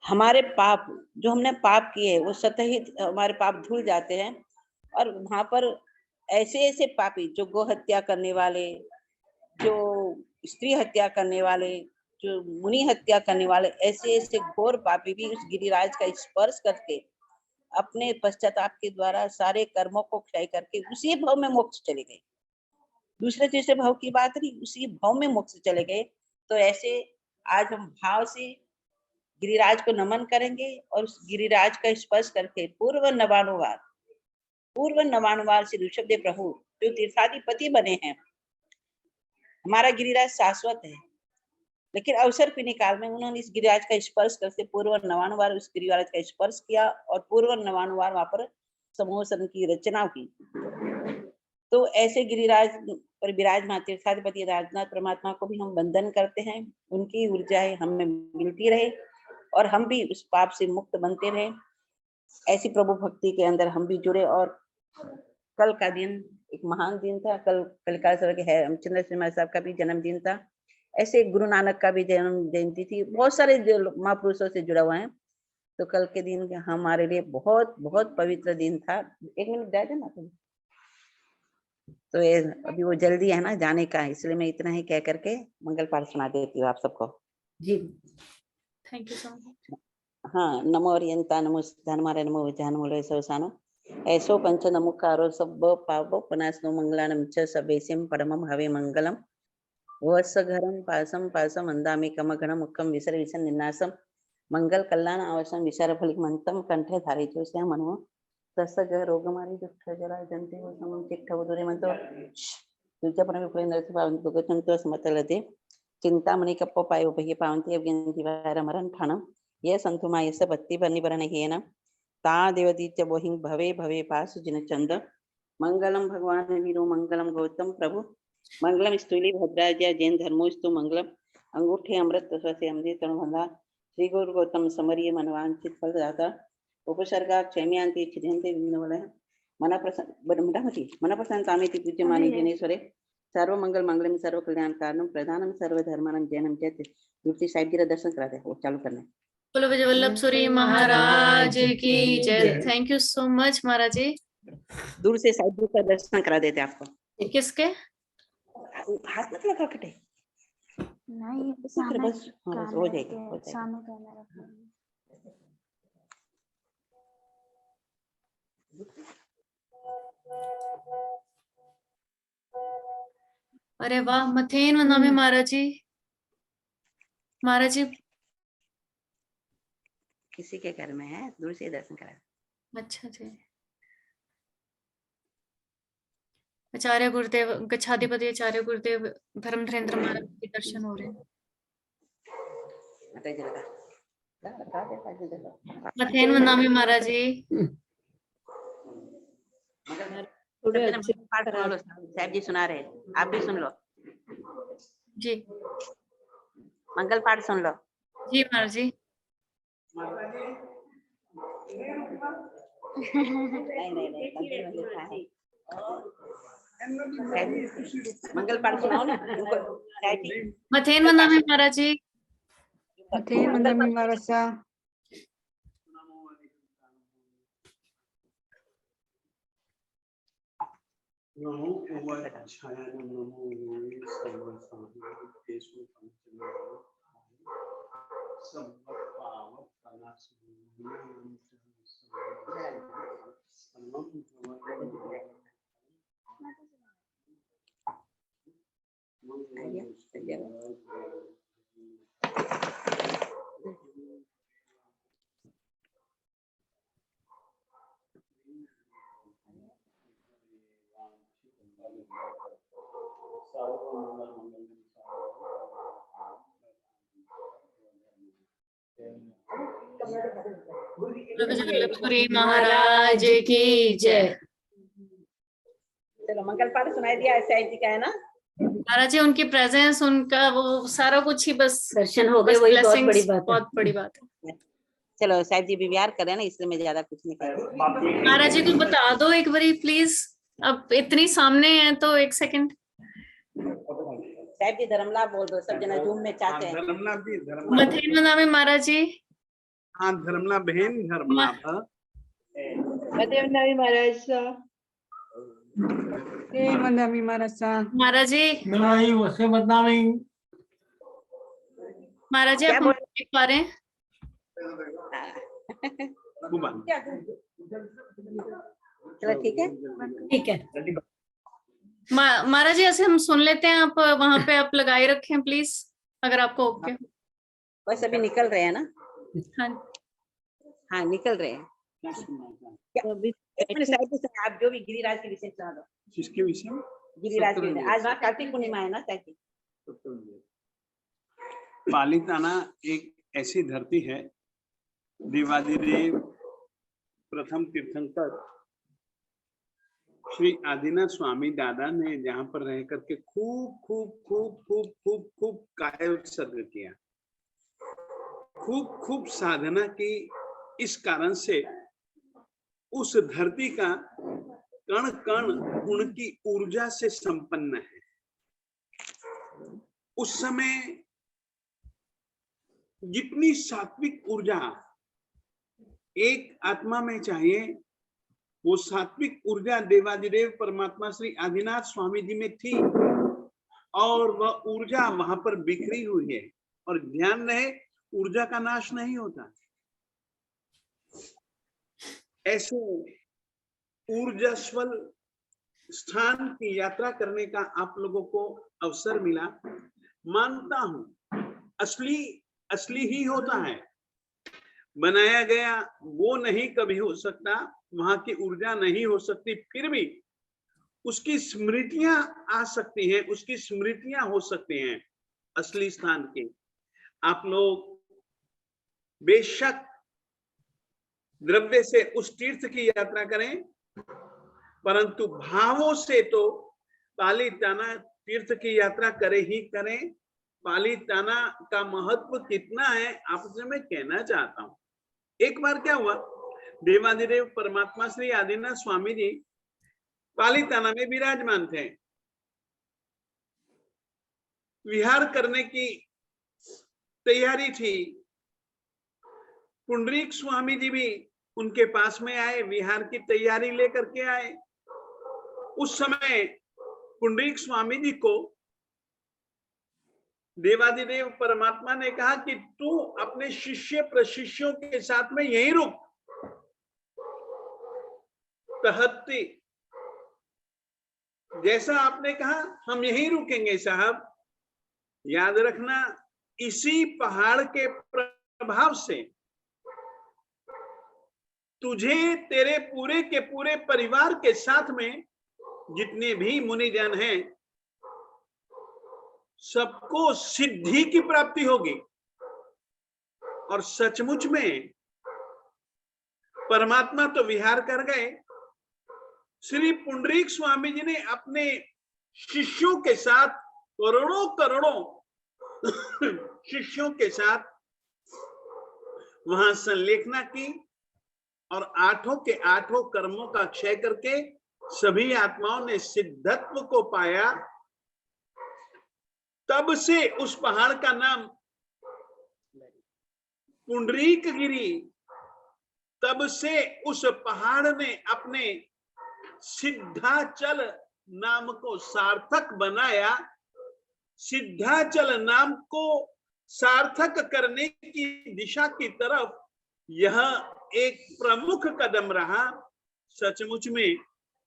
हमारे पाप जो हमने पाप किए वो स्वतः ही हमारे पाप धुल जाते हैं। और वहां पर ऐसे ऐसे पापी जो गो हत्या करने वाले, जो स्त्री हत्या करने वाले, जो मुनि हत्या करने वाले, ऐसे ऐसे घोर पापी भी उस गिरिराज का स्पर्श करके अपने पश्चाताप के द्वारा सारे कर्मों को क्षय करके उसी भाव में मोक्ष चले गए। दूसरे तीसरे भाव की बात नहीं, उसी भाव में मोक्ष चले गए। तो ऐसे आज हम भाव से गिरिराज को नमन करेंगे और उस गिरिराज का स्पर्श करके पूर्व नवानुवार से ऋषभदेव प्रभु जो तीर्थाधिपति बने हैं। हमारा गिरिराज शाश्वत है, लेकिन अवसर के निकाल में उन्होंने इस गिरिराज का स्पर्श करके पूर्व नवानुवार उस गिरिराज का स्पर्श किया और पूर्व नवानुवार वहां पर समूह सन की रचना की। तो ऐसे गिरिराज पर विराजमान तीर्थाधिपति राजनाथ परमात्मा को भी हम वंदन करते हैं। उनकी ऊर्जाएं हमें मिलती रहे और हम भी उस पाप से मुक्त बनते रहे। ऐसी प्रभु भक्ति के अंदर हम भी जुड़े। और कल का दिन एक महान दिन था। कल कलिकाल सर के चंद्र सिंह साहब का भी जन्मदिन था। ऐसे गुरु नानक का भी जन्म जयंती थी। बहुत सारे महापुरुषों से जुड़ा हुआ है। तो कल के दिन हमारे लिए बहुत बहुत पवित्र दिन था। 1 मिनट दे देना तुम। तो ये अभी वो जल्दी है ना जाने का, इसलिए मैं इतना ही कह करके मंगल पाठ सुना देती हूँ आप सबको। जी थैंक यू सो मच। हाँ, नमो अरियंता नमो सिद्धानमारे नमो विजानमूले सवसानो ऐसो पंच नमुकारो सब पावो पनासनो मंगलानम च सबेसिम परमम हवे मंगलम वत्सघरम पासम अंदामि कमगणम मुक्कम विसर विसन निन्नासम मंगल कल्याण आवश्यम विचार फलिक मंतम कंठे धारितो से मनो तस्य रोगमारी दुष्ट जरा जंते वो समम चिट्ठ उदरे मंतो तुझ्या पण विप्रेंद्र से पावन दुगचंतो समतलते चिंतामणि कप्पो पायो भय पावंती अव्यंती वार मरण ठाणम ये संतुमा यस भक्ति बनिवरण हेन ता देवदीत्य बोहिं भवे भवे पासु जिन चंद मंगलम भगवान वीरो मंगलम गौतम प्रभु मंगलम स्तुली भद्राज्य जैन धर्मोस्तु मंगलम अंगूठे अमृत स्वसे अमृत तणुभंगा श्री गुरु गौतम समरिय मनवांचित फल दाता उपसर्गा क्षम्यांति छिद्यन्ते विघ्नवलय मन प्रसन्न कामेति पूज्यमाने जनेश्वरे सर्व मंगल मंगलम सर्व कल्याण कारणम प्रधानम सर्व धर्मानम जैनम जयते। दूसरी साहिब जी का दर्शन करा दे, वो चालू करना है। बोलो विजय वल्लभ सूरी महाराज की जय। Thank you so much Maharaj जी। दूर से साहिब जी का दर्शन करा देते आपको। किसके? हाथ मत लगा कटे नहीं बस सामने बस हो जाएगा सामने कैमरा रखा है। अरे वाह, मथेन वंदना में महाराज जी। महाराज जी किसी के घर में है, दूर से दर्शन करा। अच्छा जी। आचार्य गुरुदेव गच्छाधिपति आचार्य गुरुदेव धर्मधरेंद्र महाराज के दर्शन हो रहे हैं। मथेन वंदना में महाराज जी। थोड़े अच्छे पाठ सुन लो, साहब जी सुना रहे, आप भी सुन लो जी। मंगल पाठ सुन लो जी महाराज जी। नहीं मंगल पाठ सुनाओ ना उनको। मथेन वंदना में महाराज जी। मथेन वंदना में महाराज साहब। नमो ओवच्छाय नमो सर्वसाधु संवत्पावक सूरी महाराज की जय। चलो मंगल पाठ सुनाई दिया, साहिब जी का है ना महाराज जी। उनकी प्रेजेंस, उनका वो सारा कुछ ही बस दर्शन हो गए, वही बहुत बड़ी बात है। बहुत बड़ी बात है। चलो साहिब जी विहार कर रहे हैं ना, इसलिए मैं ज्यादा कुछ नहीं कह रही। महाराज जी को बता दो एक बारी प्लीज, अब इतनी सामने है तो 1 सेकंड। साहिब जी धर्मलाभ बोल दो, सब जना जूम में चाहते हैं। मथेन वंदना में महाराज जी। हाँ धर्मला बहन धर्मला Madam Marasa. Madam Marasa. महाराज जी, नहीं उससे बदनामी। महाराज जी क्या आप बोल देख पा रहे हैं? चलो ठीक है। ठीक है। महाराज जी ऐसे हम सुन लेते हैं, आप वहां पे आप लगाए रखें प्लीज, अगर आपको ओके। बस अभी निकल रहे हैं ना? हाँ हाँ निकल रहे हैं। एक मिनट साइड पे सुनिए, आप जो भी गिरिराज के विषय सुना दो। किसके विषय में? गिरिराज के विषय। आज वहाँ कार्तिक पूर्णिमा है ना, ताकि पालीताना एक ऐसी धरती है, देवादिदेव प्रथम तीर्थंकर श्री आदिनाथ स्वामी दादा ने जहाँ पर रह करके खूब खूब खूब खूब खूब खूब काय उत्सर्ग किया, खूब खूब साधना की। इस कारण से उस धरती का कण कण उनकी ऊर्जा से संपन्न है। उस समय जितनी सात्विक ऊर्जा एक आत्मा में चाहिए, वो सात्विक ऊर्जा देवादिदेव परमात्मा श्री आदिनाथ स्वामी जी में थी, और वह ऊर्जा वहां पर बिखरी हुई है। और ध्यान रहे, ऊर्जा का नाश नहीं होता। ऐसे ऊर्जास्वल स्थान की यात्रा करने का आप लोगों को अवसर मिला। मानता हूं असली ही होता है, बनाया गया वो नहीं कभी हो सकता, वहां की ऊर्जा नहीं हो सकती, फिर भी उसकी स्मृतियां आ सकती हैं, उसकी स्मृतियां हो सकती हैं असली स्थान की। आप लोग बेशक द्रव्य से उस तीर्थ की यात्रा करें, परंतु भावों से तो पालीताना तीर्थ की यात्रा करें ही करें। पालीताना का महत्व कितना है आपसे मैं कहना चाहता हूं। एक बार क्या हुआ, देवादिदेव परमात्मा श्री आदिनाथ स्वामी जी पालीताना में विराजमान थे। विहार करने की तैयारी थी। पुंडरीक स्वामी जी भी उनके पास में आए, विहार की तैयारी लेकर के आए। उस समय पुंडरीक स्वामी जी को देवादिदेव परमात्मा ने कहा कि तू अपने शिष्य प्रशिष्यों के साथ में यहीं रुक। तहत्ती, जैसा आपने कहा हम यहीं रुकेंगे साहब। याद रखना, इसी पहाड़ के प्रभाव से तुझे तेरे पूरे के पूरे परिवार के साथ में जितने भी मुनिजन हैं, सबको सिद्धि की प्राप्ति होगी। और सचमुच में परमात्मा तो विहार कर गए। श्री पुंडरीक स्वामी जी ने अपने शिष्यों के साथ, करोड़ों करोड़ों शिष्यों के साथ वहां संलेखना की, और आठों के आठों कर्मों का क्षय करके सभी आत्माओं ने सिद्धत्व को पाया। तब से उस पहाड़ का नाम पुंडरीक गिरी। तब से उस पहाड़ ने अपने सिद्धाचल नाम को सार्थक बनाया। सिद्धाचल नाम को सार्थक करने की दिशा की तरफ यह एक प्रमुख कदम रहा। सचमुच में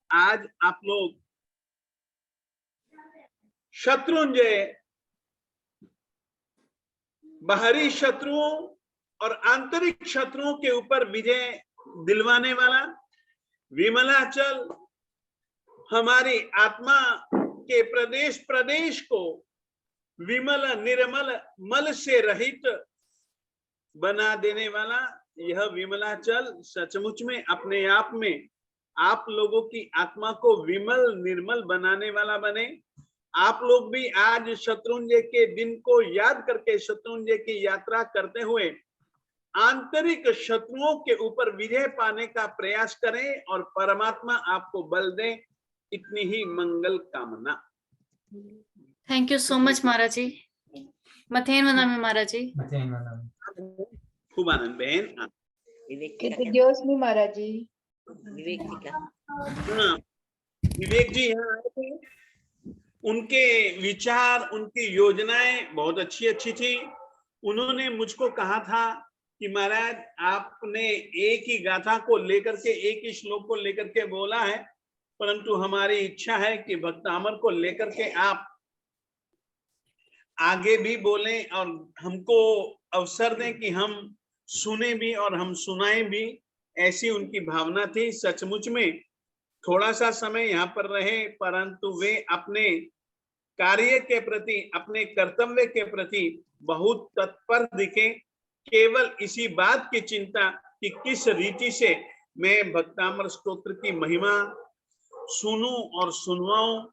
आज आप लोग शत्रुंजय, बाहरी शत्रुओं और आंतरिक शत्रुओं के ऊपर विजय दिलवाने वाला विमलाचल हमारी आत्मा के प्रदेश प्रदेश को विमल निर्मल मल से रहित बना देने वाला यह विमलाचल सचमुच में अपने आप में आप लोगों की आत्मा को विमल निर्मल बनाने वाला बने। आप लोग भी आज शत्रुंजय के दिन को याद करके शत्रुंजय की यात्रा करते हुए आंतरिक शत्रुओं के ऊपर विजय पाने का प्रयास करें और परमात्मा आपको बल दे। इतनी ही मंगल कामना। Thank you so much Maharaj ji. मथेन वंदना महाराज जी। खूब आनंद बहन। हाँ विवेक जी का कृतज्ञ जोशनी महाराज जी। विवेक जी का हाँ, विवेक जी यहाँ आए थे, उनके विचार, उनकी योजनाएं बहुत अच्छी अच्छी थी। उन्होंने मुझको कहा था कि महाराज आपने एक ही गाथा को लेकर के, एक ही श्लोक को लेकर के बोला है, परंतु हमारी इच्छा है कि भक्तामर को लेकर के आप आगे भी बोलें और हमको अवसर दें कि हम सुने भी और हम सुनाएं भी। ऐसी उनकी भावना थी। सचमुच में थोड़ा सा समय यहाँ पर रहे, परंतु वे अपने कार्य के प्रति, अपने कर्तव्य के प्रति बहुत तत्पर दिखे। केवल इसी बात की चिंता कि किस रीति से मैं भक्तामर स्तोत्र की महिमा सुनूं और सुनवाऊं,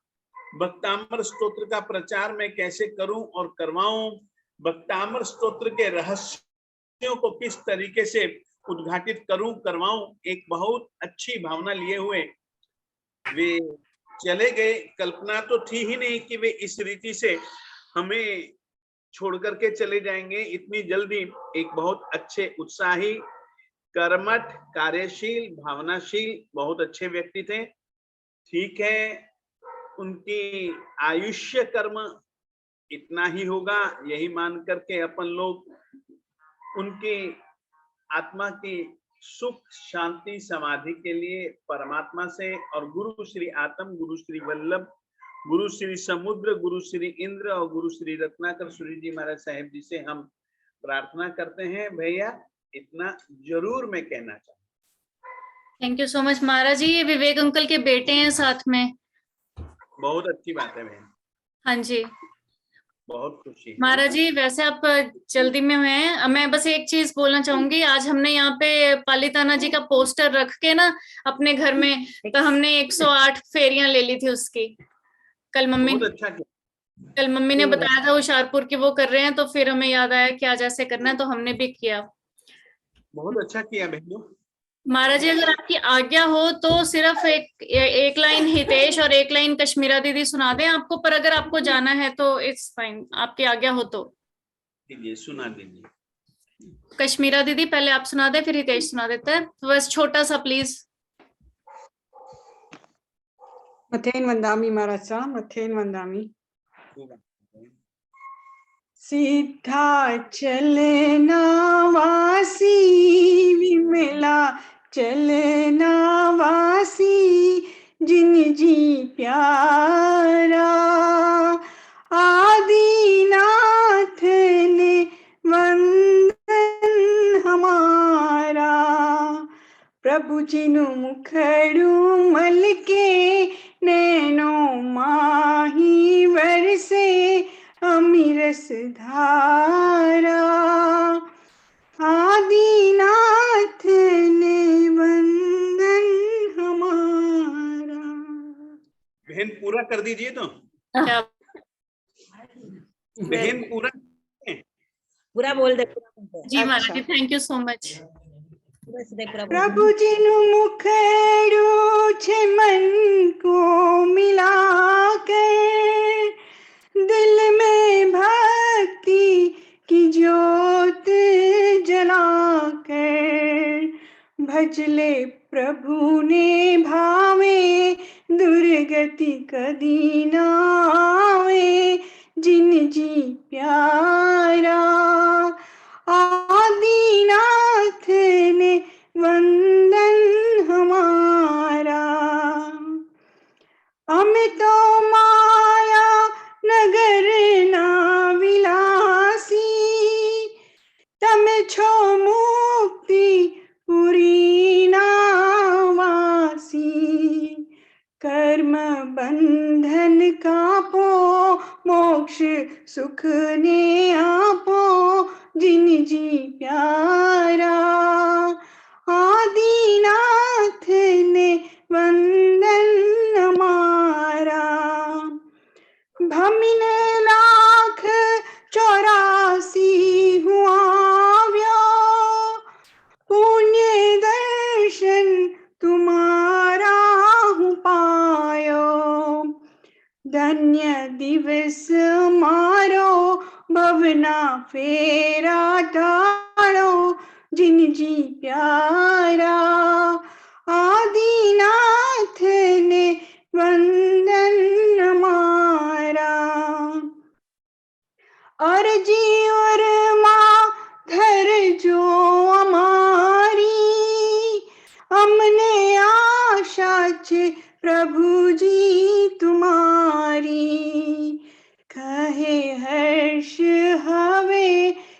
भक्तामर स्तोत्र का प्रचार मैं कैसे करूं और करवाऊं, भक्तामर स्तोत्र के रहस्यों को किस तरीके से उद्घाटित करूं करवाऊं, एक बहुत अच्छी भावना लिए हुए वे चले गए। कल्पना तो थी ही नहीं कि वे इस रीति से हमें छोड़ करके चले जाएंगे इतनी जल्दी। एक बहुत अच्छे, उत्साही, कर्मठ, कार्यशील, भावनाशील, बहुत अच्छे व्यक्ति थे। ठीक है, उनकी आयुष्य कर्म इतना ही होगा, यही मान करके अपन लोग उनकी आत्मा की सुख शांति समाधि के लिए परमात्मा से और गुरु श्री आत्म, गुरु श्री वल्लभ, गुरु श्री समुद्र, गुरु श्री इंद्र और गुरु श्री रत्नाकर सूरी जी महाराज साहेब जी से हम प्रार्थना करते हैं। भैया इतना जरूर मैं कहना चाहूँ। Thank you so much Maharaj जी। ये विवेक अंकल के बेटे हैं साथ में। बहुत अच्छी बात है बहन। हाँ जी बहुत खुशी है महाराज जी। वैसे आप जल्दी में हुए हैं, मैं बस एक चीज बोलना चाहूंगी। आज हमने यहाँ पे पालिताना जी का पोस्टर रख के ना अपने घर में, तो हमने 108 फेरियां ले ली थी उसकी। कल मम्मी बहुत अच्छा किया। कल मम्मी ने बताया था हुशियारपुर की वो कर रहे हैं, तो फिर हमें याद आया कि आज ऐसे करना है, तो हमने भी किया। बहुत अच्छा किया बहनों। महाराज जी अगर आपकी आज्ञा हो तो सिर्फ एक लाइन हितेश और एक लाइन कश्मीरा दीदी सुना दें आपको, पर अगर आपको जाना है तो इट्स फाइन, आपकी आज्ञा हो तो। दीजिए, सुना दीजिए। कश्मीरा दीदी पहले आप सुना दे, फिर हितेश सुना देता है, तो बस छोटा सा प्लीज। मथेन वंदामी महाराज सा, मथेन वंदामी। सिद्धाचलना वासी विमला चलना वासी जिन जी प्यारा, आदिनाथ ने वंदन हमारा, प्रभु जिनु मुखड़ू मल के नैनो माही बरसे अमिरस धारा, आदिनाथ ने वंदन हमारा। बहन पूरा कर दीजिए तो। बहन पूरा बोल दे। जी महाराज ji, thank you so much. प्रभु जिनु मुखड़ू छे मन को मिला कर, दिल में भक्ति की ज्योत जलाकर, भजले प्रभु ने भावे दुर्गति कदी न आवे जिन जी प्यारा, आदिनाथ ने वंदन हमारा। अमितो माया नगर ना विलासी, तम छो मुक्ति पुरी ना वासी, कर्म बंधन कापो मोक्ष सुख ने आपो जिन जी प्यारा, आदिनाथ ने वंदन हमारा। भमिन लाख 84 हुआ व्यो, पुण्य दर्शन तुम्हारा हूँ पायो, धन्य दिवस मारो भवना फेरा टाड़ो जिन जी प्यारा, आदिनाथ ने वंदन हमारा। अर्जी और माधर जो हमारी, हमने आशा छे प्रभु जी तुम्हारी। कहे हर्ष हवे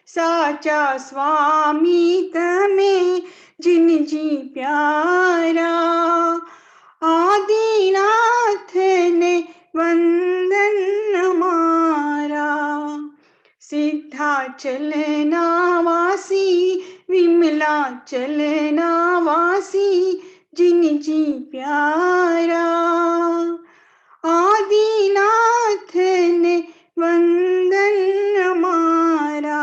साचा स्वामी तमे, जिन जी प्यारा, आदिनाथ ने वंदन हमारा। सिद्धा चलना वासी, विमला चलना वासी, जिन जी प्यारा, आदिनाथ ने वंदन हमारा।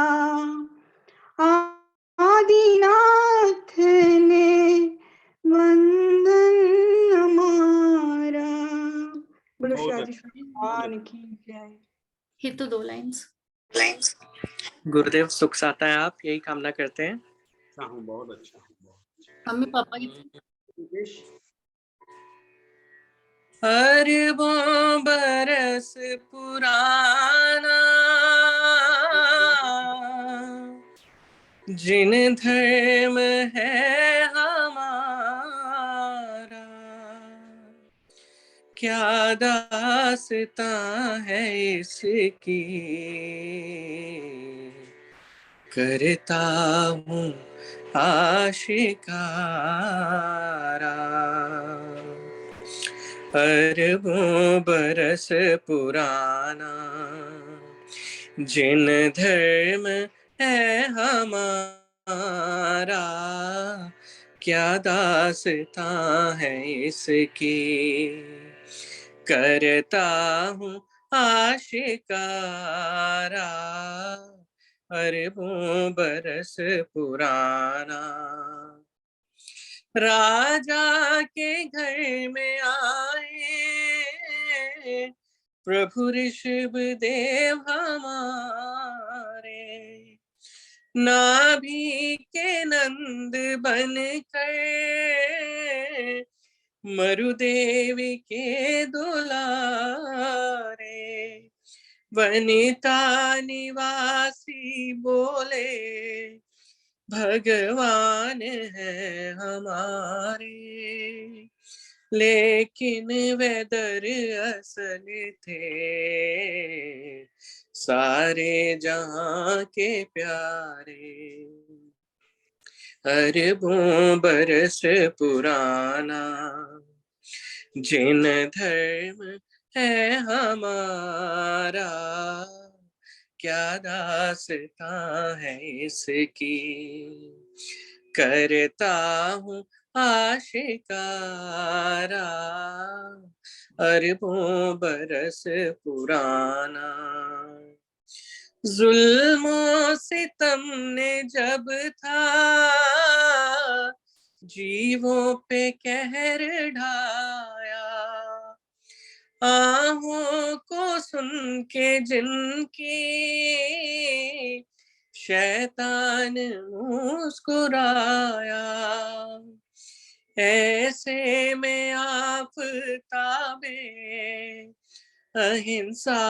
आदिनाथ ने वंदन हमारा। बोलो बहुत श्री अच्छा, भगवान की जय। हितू 2 लाइन्स। गुरुदेव सुख साता है, आप यही कामना करते हैं। अच्छा हूँ, बहुत अच्छा हूँ, बहुत अच्छा। मम्मी पापा की निकेश, अरबों बरस पुराना, जिन धर्म है हमारा, क्या दास्तां है इसकी, करता हूँ आशिकारा। अरबों बरस पुराना, जिन धर्म है हमारा, क्या दास्तां है इसकी, करता हूँ आशिकारा। अरबों बरस पुराना, राजा के घर में आए प्रभु ऋषभ देव हमारे, नाभि के नंद बनकर मरुदेवी के दुलारे, वनिता निवासी बोले भगवान है हमारे, लेकिन वे दर असल थे सारे जहां के प्यारे। अरबों बरस पुराना, जिन धर्म है हमारा, क्या दास्तां है इसकी, करता हूँ आशिकारा। अरबों बरस पुराना, जुल्मों सितम ने जब था जीवों पे कहर ढाया, आहों को सुन के जिनकी शैतान मुस्कुराया, ऐसे में आफताबे अहिंसा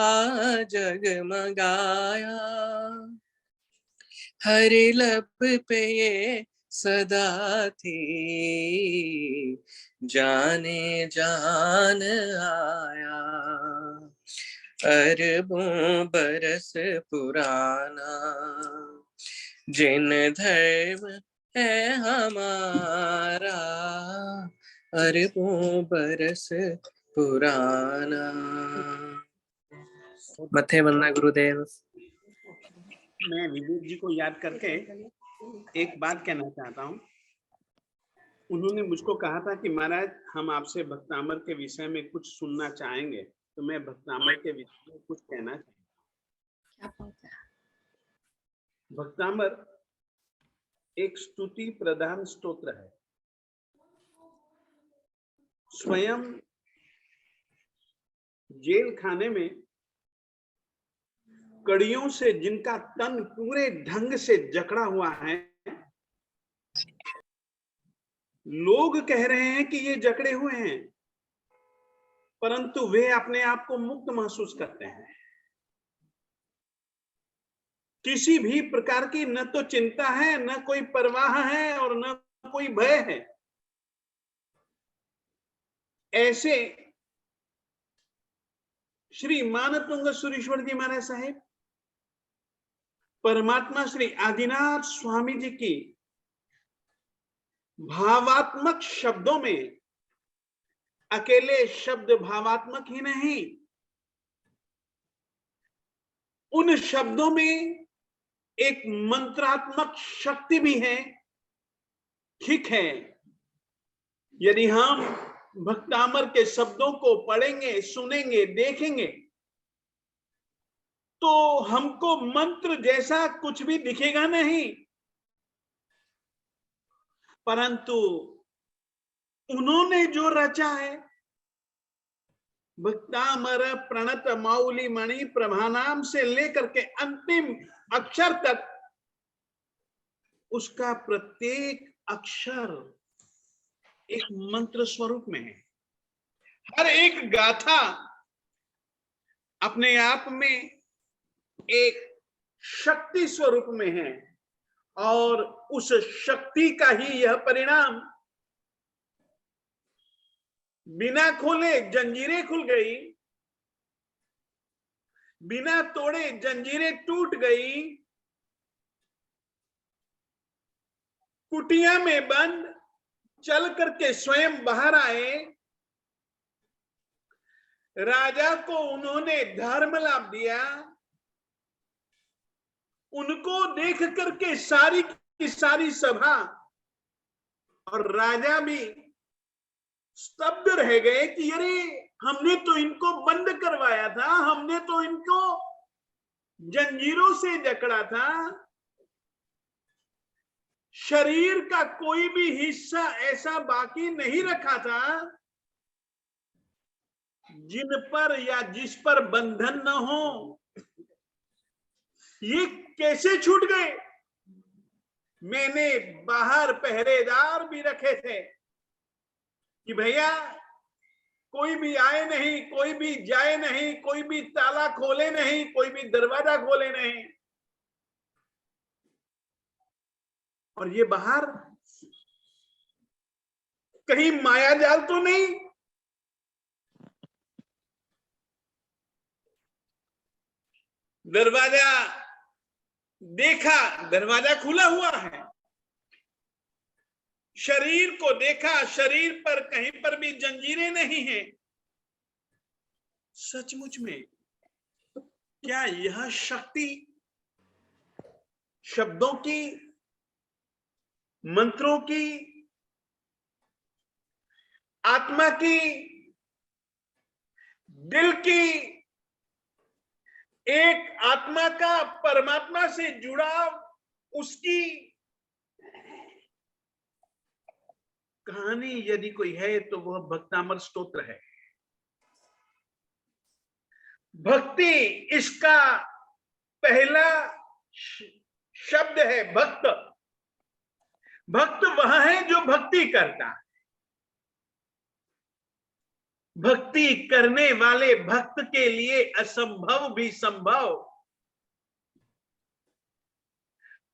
जगमगाया, हर लब पे ये सदा थी जाने जान आया। अरबों बरस पुराना, जिन धर्म है हमारा, अरबों बरस पुराना। मथे वंदना गुरुदेव। मैं विवेक जी को याद करके एक बात कहना चाहता हूँ। उन्होंने मुझको कहा था कि महाराज हम आपसे भक्तामर के विषय में कुछ सुनना चाहेंगे, तो मैं भक्तामर के विषय में कुछ कहना चाहता हूँ। भक्तामर एक स्तुति प्रधान स्तोत्र है। स्वयं जेल खाने में कड़ियों से जिनका तन पूरे ढंग से जकड़ा हुआ है, लोग कह रहे हैं कि ये जकड़े हुए हैं, परंतु वे अपने आप को मुक्त महसूस करते हैं। किसी भी प्रकार की न तो चिंता है, न कोई परवाह है और न कोई भय है। ऐसे श्री मानतुंग सुरेश्वर जी महाराज साहेब, परमात्मा श्री आदिनाथ स्वामी जी की भावात्मक शब्दों में, अकेले शब्द भावात्मक ही नहीं, उन शब्दों में एक मंत्रात्मक शक्ति भी है। ठीक है, यदि हम भक्तामर के शब्दों को पढ़ेंगे, सुनेंगे, देखेंगे तो हमको मंत्र जैसा कुछ भी दिखेगा नहीं, परंतु उन्होंने जो रचा है, भक्तामर प्रणत माउली मणि प्रभानाम से लेकर के अंतिम अक्षर तक, उसका प्रत्येक अक्षर एक मंत्र स्वरूप में है। हर एक गाथा अपने आप में एक शक्ति स्वरूप में है और उस शक्ति का ही यह परिणाम, बिना खोले जंजीरें खुल गई, बिना तोड़े जंजीरें टूट गई, कुटिया में बंद चल करके स्वयं बाहर आए, राजा को उन्होंने धर्म लाभ दिया, उनको देख करके सारी की सारी सभा और राजा भी स्तब्ध रह गए कि अरे हमने तो इनको बंद करवाया था, हमने तो इनको जंजीरों से जकड़ा था, शरीर का कोई भी हिस्सा ऐसा बाकी नहीं रखा था जिन पर या जिस पर बंधन न हो। ये कैसे छूट गए? मैंने बाहर पहरेदार भी रखे थे कि भैया कोई भी आए नहीं, कोई भी जाए नहीं, कोई भी ताला खोले नहीं, कोई भी दरवाजा खोले नहीं। और ये बाहर कहीं माया जाल तो नहीं? दरवाजा देखा, दरवाजा खुला हुआ है, शरीर को देखा, शरीर पर कहीं पर भी जंजीरें नहीं है। सचमुच में क्या यह शक्ति शब्दों की, मंत्रों की, आत्मा की, दिल की, एक आत्मा का परमात्मा से जुड़ाव, उसकी कहानी यदि कोई है तो वह भक्तामर स्तोत्र है। भक्ति इसका पहला शब्द है, भक्त। भक्त वह है जो भक्ति करता है। भक्ति करने वाले भक्त के लिए असंभव भी संभव,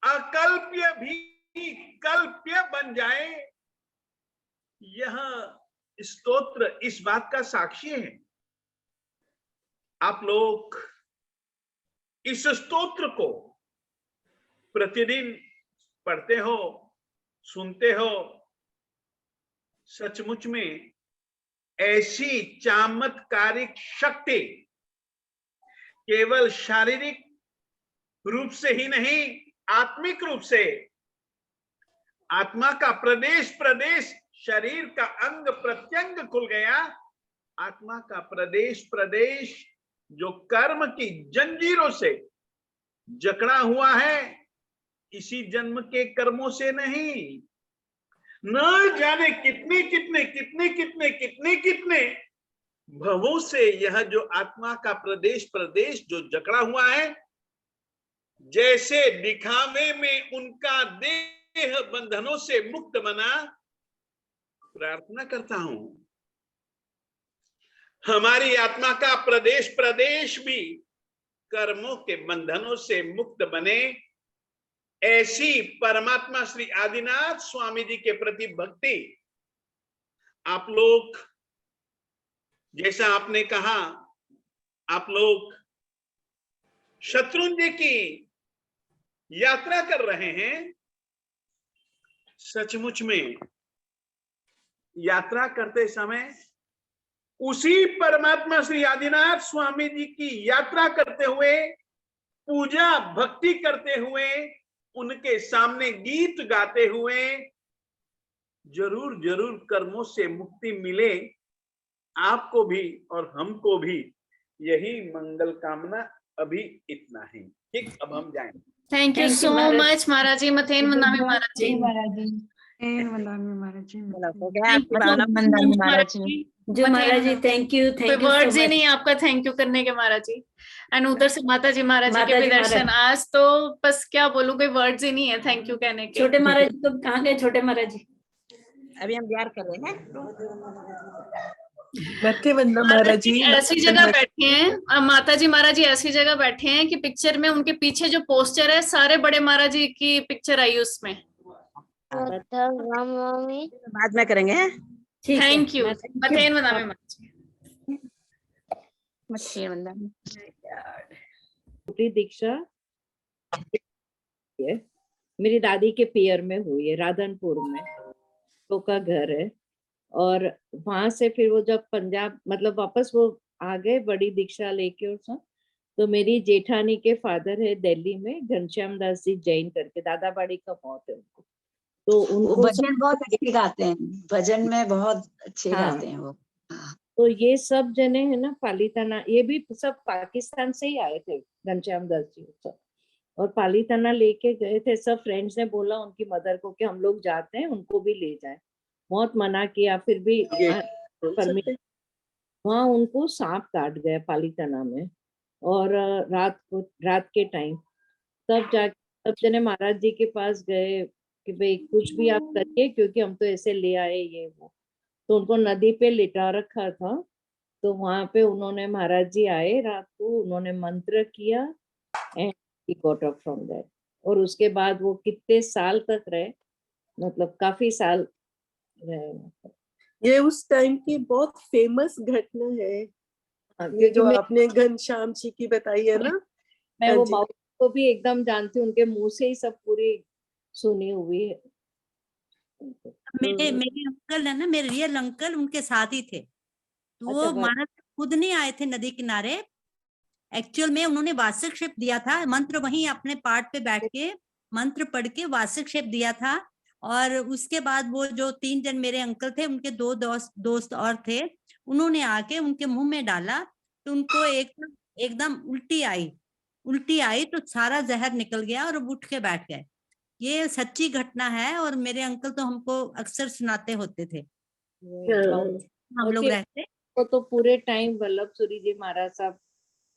अकल्प्य भी कल्प्य बन जाए। यह स्तोत्र इस बात का साक्षी है। आप लोग इस स्तोत्र को प्रतिदिन पढ़ते हो, सुनते हो। सचमुच में ऐसी चमत्कारिक शक्ति केवल शारीरिक रूप से ही नहीं, आत्मिक रूप से, आत्मा का प्रदेश प्रदेश, शरीर का अंग प्रत्यंग खुल गया। आत्मा का प्रदेश प्रदेश जो कर्म की जंजीरों से जकड़ा हुआ है, इसी जन्म के कर्मों से नहीं, न जाने कितने कितने कितने कितने कितने कितने भवों से यह जो आत्मा का प्रदेश प्रदेश जो जकड़ा हुआ है, जैसे दिखावे में उनका देह बंधनों से मुक्त बना, प्रार्थना करता हूं हमारी आत्मा का प्रदेश प्रदेश भी कर्मों के बंधनों से मुक्त बने, ऐसी परमात्मा श्री आदिनाथ स्वामी जी के प्रति भक्ति आप लोग, जैसा आपने कहा, आप लोग शत्रुंजय की यात्रा कर रहे हैं। सचमुच में यात्रा करते समय उसी परमात्मा श्री आदिनाथ स्वामी जी की यात्रा करते हुए, पूजा भक्ति करते हुए, उनके सामने गीत गाते हुए जरूर जरूर कर्मों से मुक्ति मिले, आपको भी और हमको भी। यही मंगल कामना। अभी इतना ही। ठीक, अब हम जाएंगे। Thank you so much Maharaj ji. मथेन वंदामी महाराज जी। मथेन वंदामी महाराज जी। हो गया आपकी भावना वंदामी महाराज जी। जो महाराज जी थैंक यू वर्ड्स ही नहीं आपका थैंक यू करने के महाराज जी। एंड उधर से माता जी महाराज जी के भी दर्शन। आज तो बस क्या बोलूं, कोई वर्ड्स ही नहीं है थैंक यू कहने के। छोटे महाराज जी तो कहाँ गए? छोटे महाराज जी अभी हम प्यार कर रहे हैं। मथे वंदना महाराज जी ऐसी जगह बैठे हैं, माता जी महाराज जी ऐसी जगह बैठे हैं कि पिक्चर में उनके पीछे जो पोस्टर है सारे बड़े महाराज जी की पिक्चर आई उसमें। बाद में करेंगे। Thank you. मथेन वंदामी महाराज जी। मथेन वंदामी। छोटी दीक्षा मेरी दादी के पियर में हुई है, राधनपुर में तो का घर है। और वहां से फिर वो जब पंजाब मतलब वापस वो आ गए बड़ी दीक्षा लेके और सब, तो मेरी जेठानी के फादर है दिल्ली में, घनश्याम दास जी जैन करके, दादा बाड़ी का मौत है उनको। तो उनको भजन बहुत अच्छे गाते हैं, भजन में बहुत अच्छे गाते हैं वो। तो ये सब जने है ना पालीताना, ये भी सब पाकिस्तान से ही आए थे, घनश्याम दास जी सब, और पालीताना लेके गए थे। सब फ्रेंड्स ने बोला उनकी मदर को कि हम लोग जाते हैं, उनको भी ले जाए। बहुत मना किया, फिर भी वहाँ उनको सांप काट गया पालीताना में, और रात के टाइम तब जाके सब जने महाराज जी के पास गए कि भाई कुछ भी आप करिए, क्योंकि हम तो ऐसे ले आए ये वो। तो उनको नदी पे लिटा रखा था, तो वहां पे उन्होंने, महाराज जी आए रात को, उन्होंने मंत्र किया and he got up from that. और उसके बाद वो कितने साल तक रहे, मतलब काफी साल रहे। ये उस टाइम की बहुत फेमस घटना है, ये जो आपने घनश्याम जी की बताई है ना। मैं वो बाबू को भी एकदम जानती हूँ, उनके मुंह से ही सब पूरी सुनी हुई है। मेरे अंकल है ना, मेरे रियल अंकल उनके साथ ही थे। तो वो महाराज खुद नहीं आए थे नदी किनारे, एक्चुअल में उन्होंने वार्षिक दिया था, मंत्र वहीं अपने पाठ पे बैठ के मंत्र पढ़ के वार्षिक दिया था। और उसके बाद वो जो 3 जन मेरे अंकल थे, उनके 2 दोस्त और थे, उन्होंने आके उनके मुंह में डाला, तो उनको एकदम उल्टी आई तो सारा जहर निकल गया और उठ के बैठ गए। ये सच्ची घटना है, और मेरे अंकल तो हमको अक्सर सुनाते होते थे। हम लोग रहते तो पूरे टाइम वल्लभ सूरी जी महाराज साहब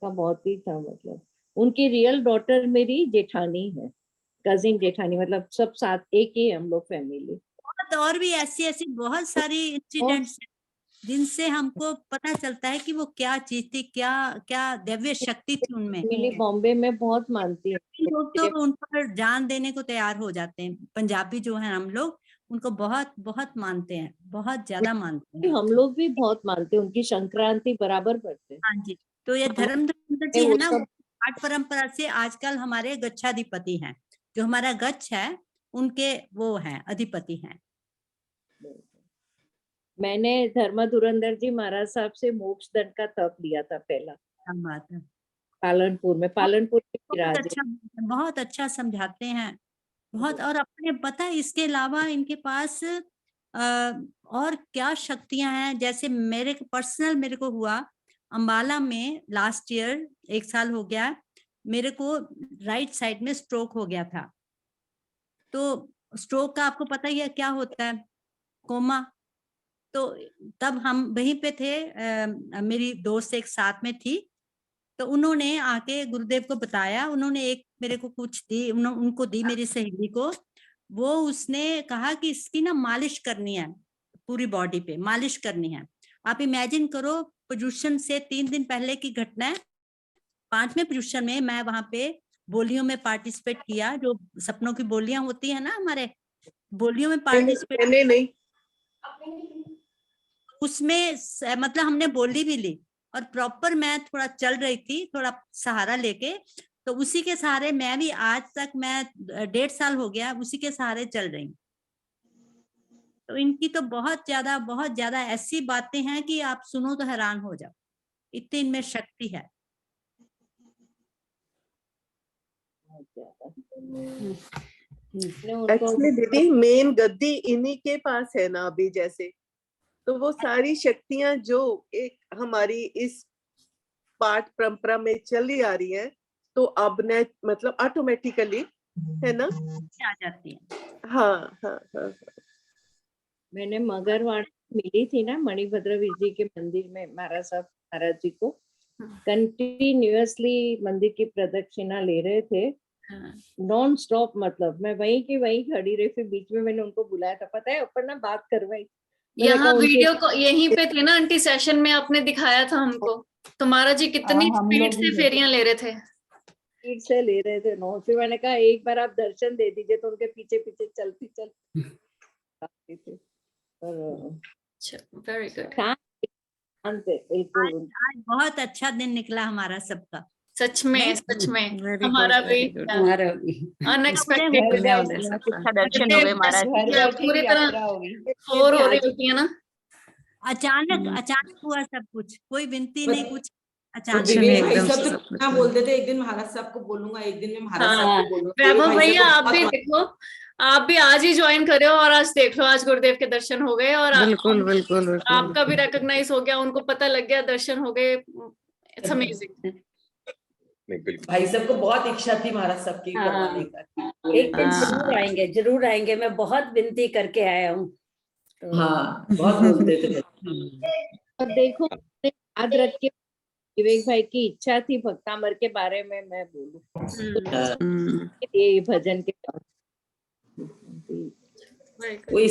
का बहुत ही था। मतलब उनकी रियल डॉटर मेरी जेठानी है, कजिन जेठानी, मतलब सब साथ एक ही हम लोग फैमिली। और भी ऐसी बहुत सारी इंसिडेंट्स जिनसे हमको पता चलता है कि वो क्या चीज थी, क्या दिव्य शक्ति थी उनमें। बॉम्बे में बहुत मानती है लोग, तो उन पर जान देने को तैयार हो जाते हैं। पंजाबी जो है हम लोग उनको बहुत बहुत मानते हैं, बहुत ज्यादा मानते हैं। हम लोग भी बहुत मानते हैं, उनकी संक्रांति बराबर करते हैं। हाँ जी। तो ये धर्मधर जी है ना, पाठ परंपरा से आजकल हमारे गच्छाधिपति हैं, जो हमारा गच्छ है उनके वो हैं अधिपति हैं। मैंने धर्म धुरंधर जी महाराज साहब से मोक्ष दंड का तप लिया था पहला। बात है। पालनपुर में बहुत अच्छा समझाते हैं बहुत। और अपने पता है इसके अलावा इनके पास और क्या शक्तियां हैं। जैसे मेरे को हुआ अंबाला में लास्ट ईयर, 1 साल हो गया, मेरे को राइट साइड में स्ट्रोक हो गया था। तो स्ट्रोक का आपको पता ही है क्या होता है, कोमा। तो तब हम वहीं पे थे, मेरी दोस्त एक साथ में थी, तो उन्होंने आके गुरुदेव को बताया। उन्होंने एक मेरे को कुछ दी, उनको दी मेरी सहेली को। वो उसने कहा कि इसकी ना मालिश करनी है, पूरी बॉडी पे मालिश करनी है। आप इमेजिन करो, प्रदूषण से 3 दिन पहले की घटना है। 5वें प्रदूषण में मैं वहां पे बोलियों में पार्टिसिपेट किया, जो सपनों की बोलियां होती है ना, हमारे बोलियों में पार्टिसिपेट नहीं उसमें मतलब हमने बोली भी ली, और प्रॉपर मैं थोड़ा चल रही थी, थोड़ा सहारा लेके, तो उसी के सहारे मैं भी आज तक, मैं 1.5 साल हो गया उसी के सहारे चल रही हूँ। तो इनकी तो बहुत ज्यादा ऐसी बातें हैं कि आप सुनो तो हैरान हो जाओ, इतनी इनमें शक्ति है। एक्चुअली दीदी मेन गद्दी इन्हीं के पास है ना अभी, जैसे तो वो सारी शक्तियां जो एक हमारी इस पाठ परंपरा में चली आ रही है, तो अब ने मतलब ऑटोमेटिकली है ना आ जाती है। हाँ हाँ हाँ। मैंने मगरवाड़ी मिली थी ना मणिभद्र जी के मंदिर में, महाराज साहब महाराज जी को कंटिन्यूअसली मंदिर की प्रदक्षिणा ले रहे थे, नॉन स्टॉप। मतलब मैं वहीं की वहीं खड़ी रही, फिर बीच में मैंने उनको बुलाया था, पता है, ऊपर ना बात करवाई। यहाँ वीडियो को यहीं पे थे ना आंटी, सेशन में आपने दिखाया था हमको, तो महाराज जी कितनी स्पीड से फेरियां ले रहे थे, स्पीड से ले रहे थे। नो, फिर मैंने कहा एक बार आप दर्शन दे दीजिए, तो उनके पीछे पीछे चलती थे। Very good. आज बहुत अच्छा दिन निकला हमारा सबका, सच में हमारा भी अनएक्सपेक्टेड दर्शन हो गए महाराज जी। पूरी तरह और हो रही होती है ना, अचानक हुआ सब कुछ, कोई विनती नहीं, कुछ अचानक। सब बोलते थे एक दिन महाराज साहब को बोलूंगा, एक दिन मैं महाराज साहब को बोलूंगा। वैभव भैया आप भी देखो, आप भी आज ही ज्वाइन करे हो और आज देख लो, आज गुरुदेव के दर्शन हो गए और बिल्कुल आपका भी रिकॉग्नाइज हो गया, उनको पता लग गया, दर्शन हो गए। It's amazing. भाई साहब को बहुत इच्छा थी महाराज साहब की करवाने का। एक दिन जरूर आएंगे, मैं बहुत विनती करके आया हूँ। हाँ, बहुत बोलते थे। और देखो, याद रख के विवेक भाई की इच्छा थी भक्तामर के बारे में मैं बोलूं, ये भजन के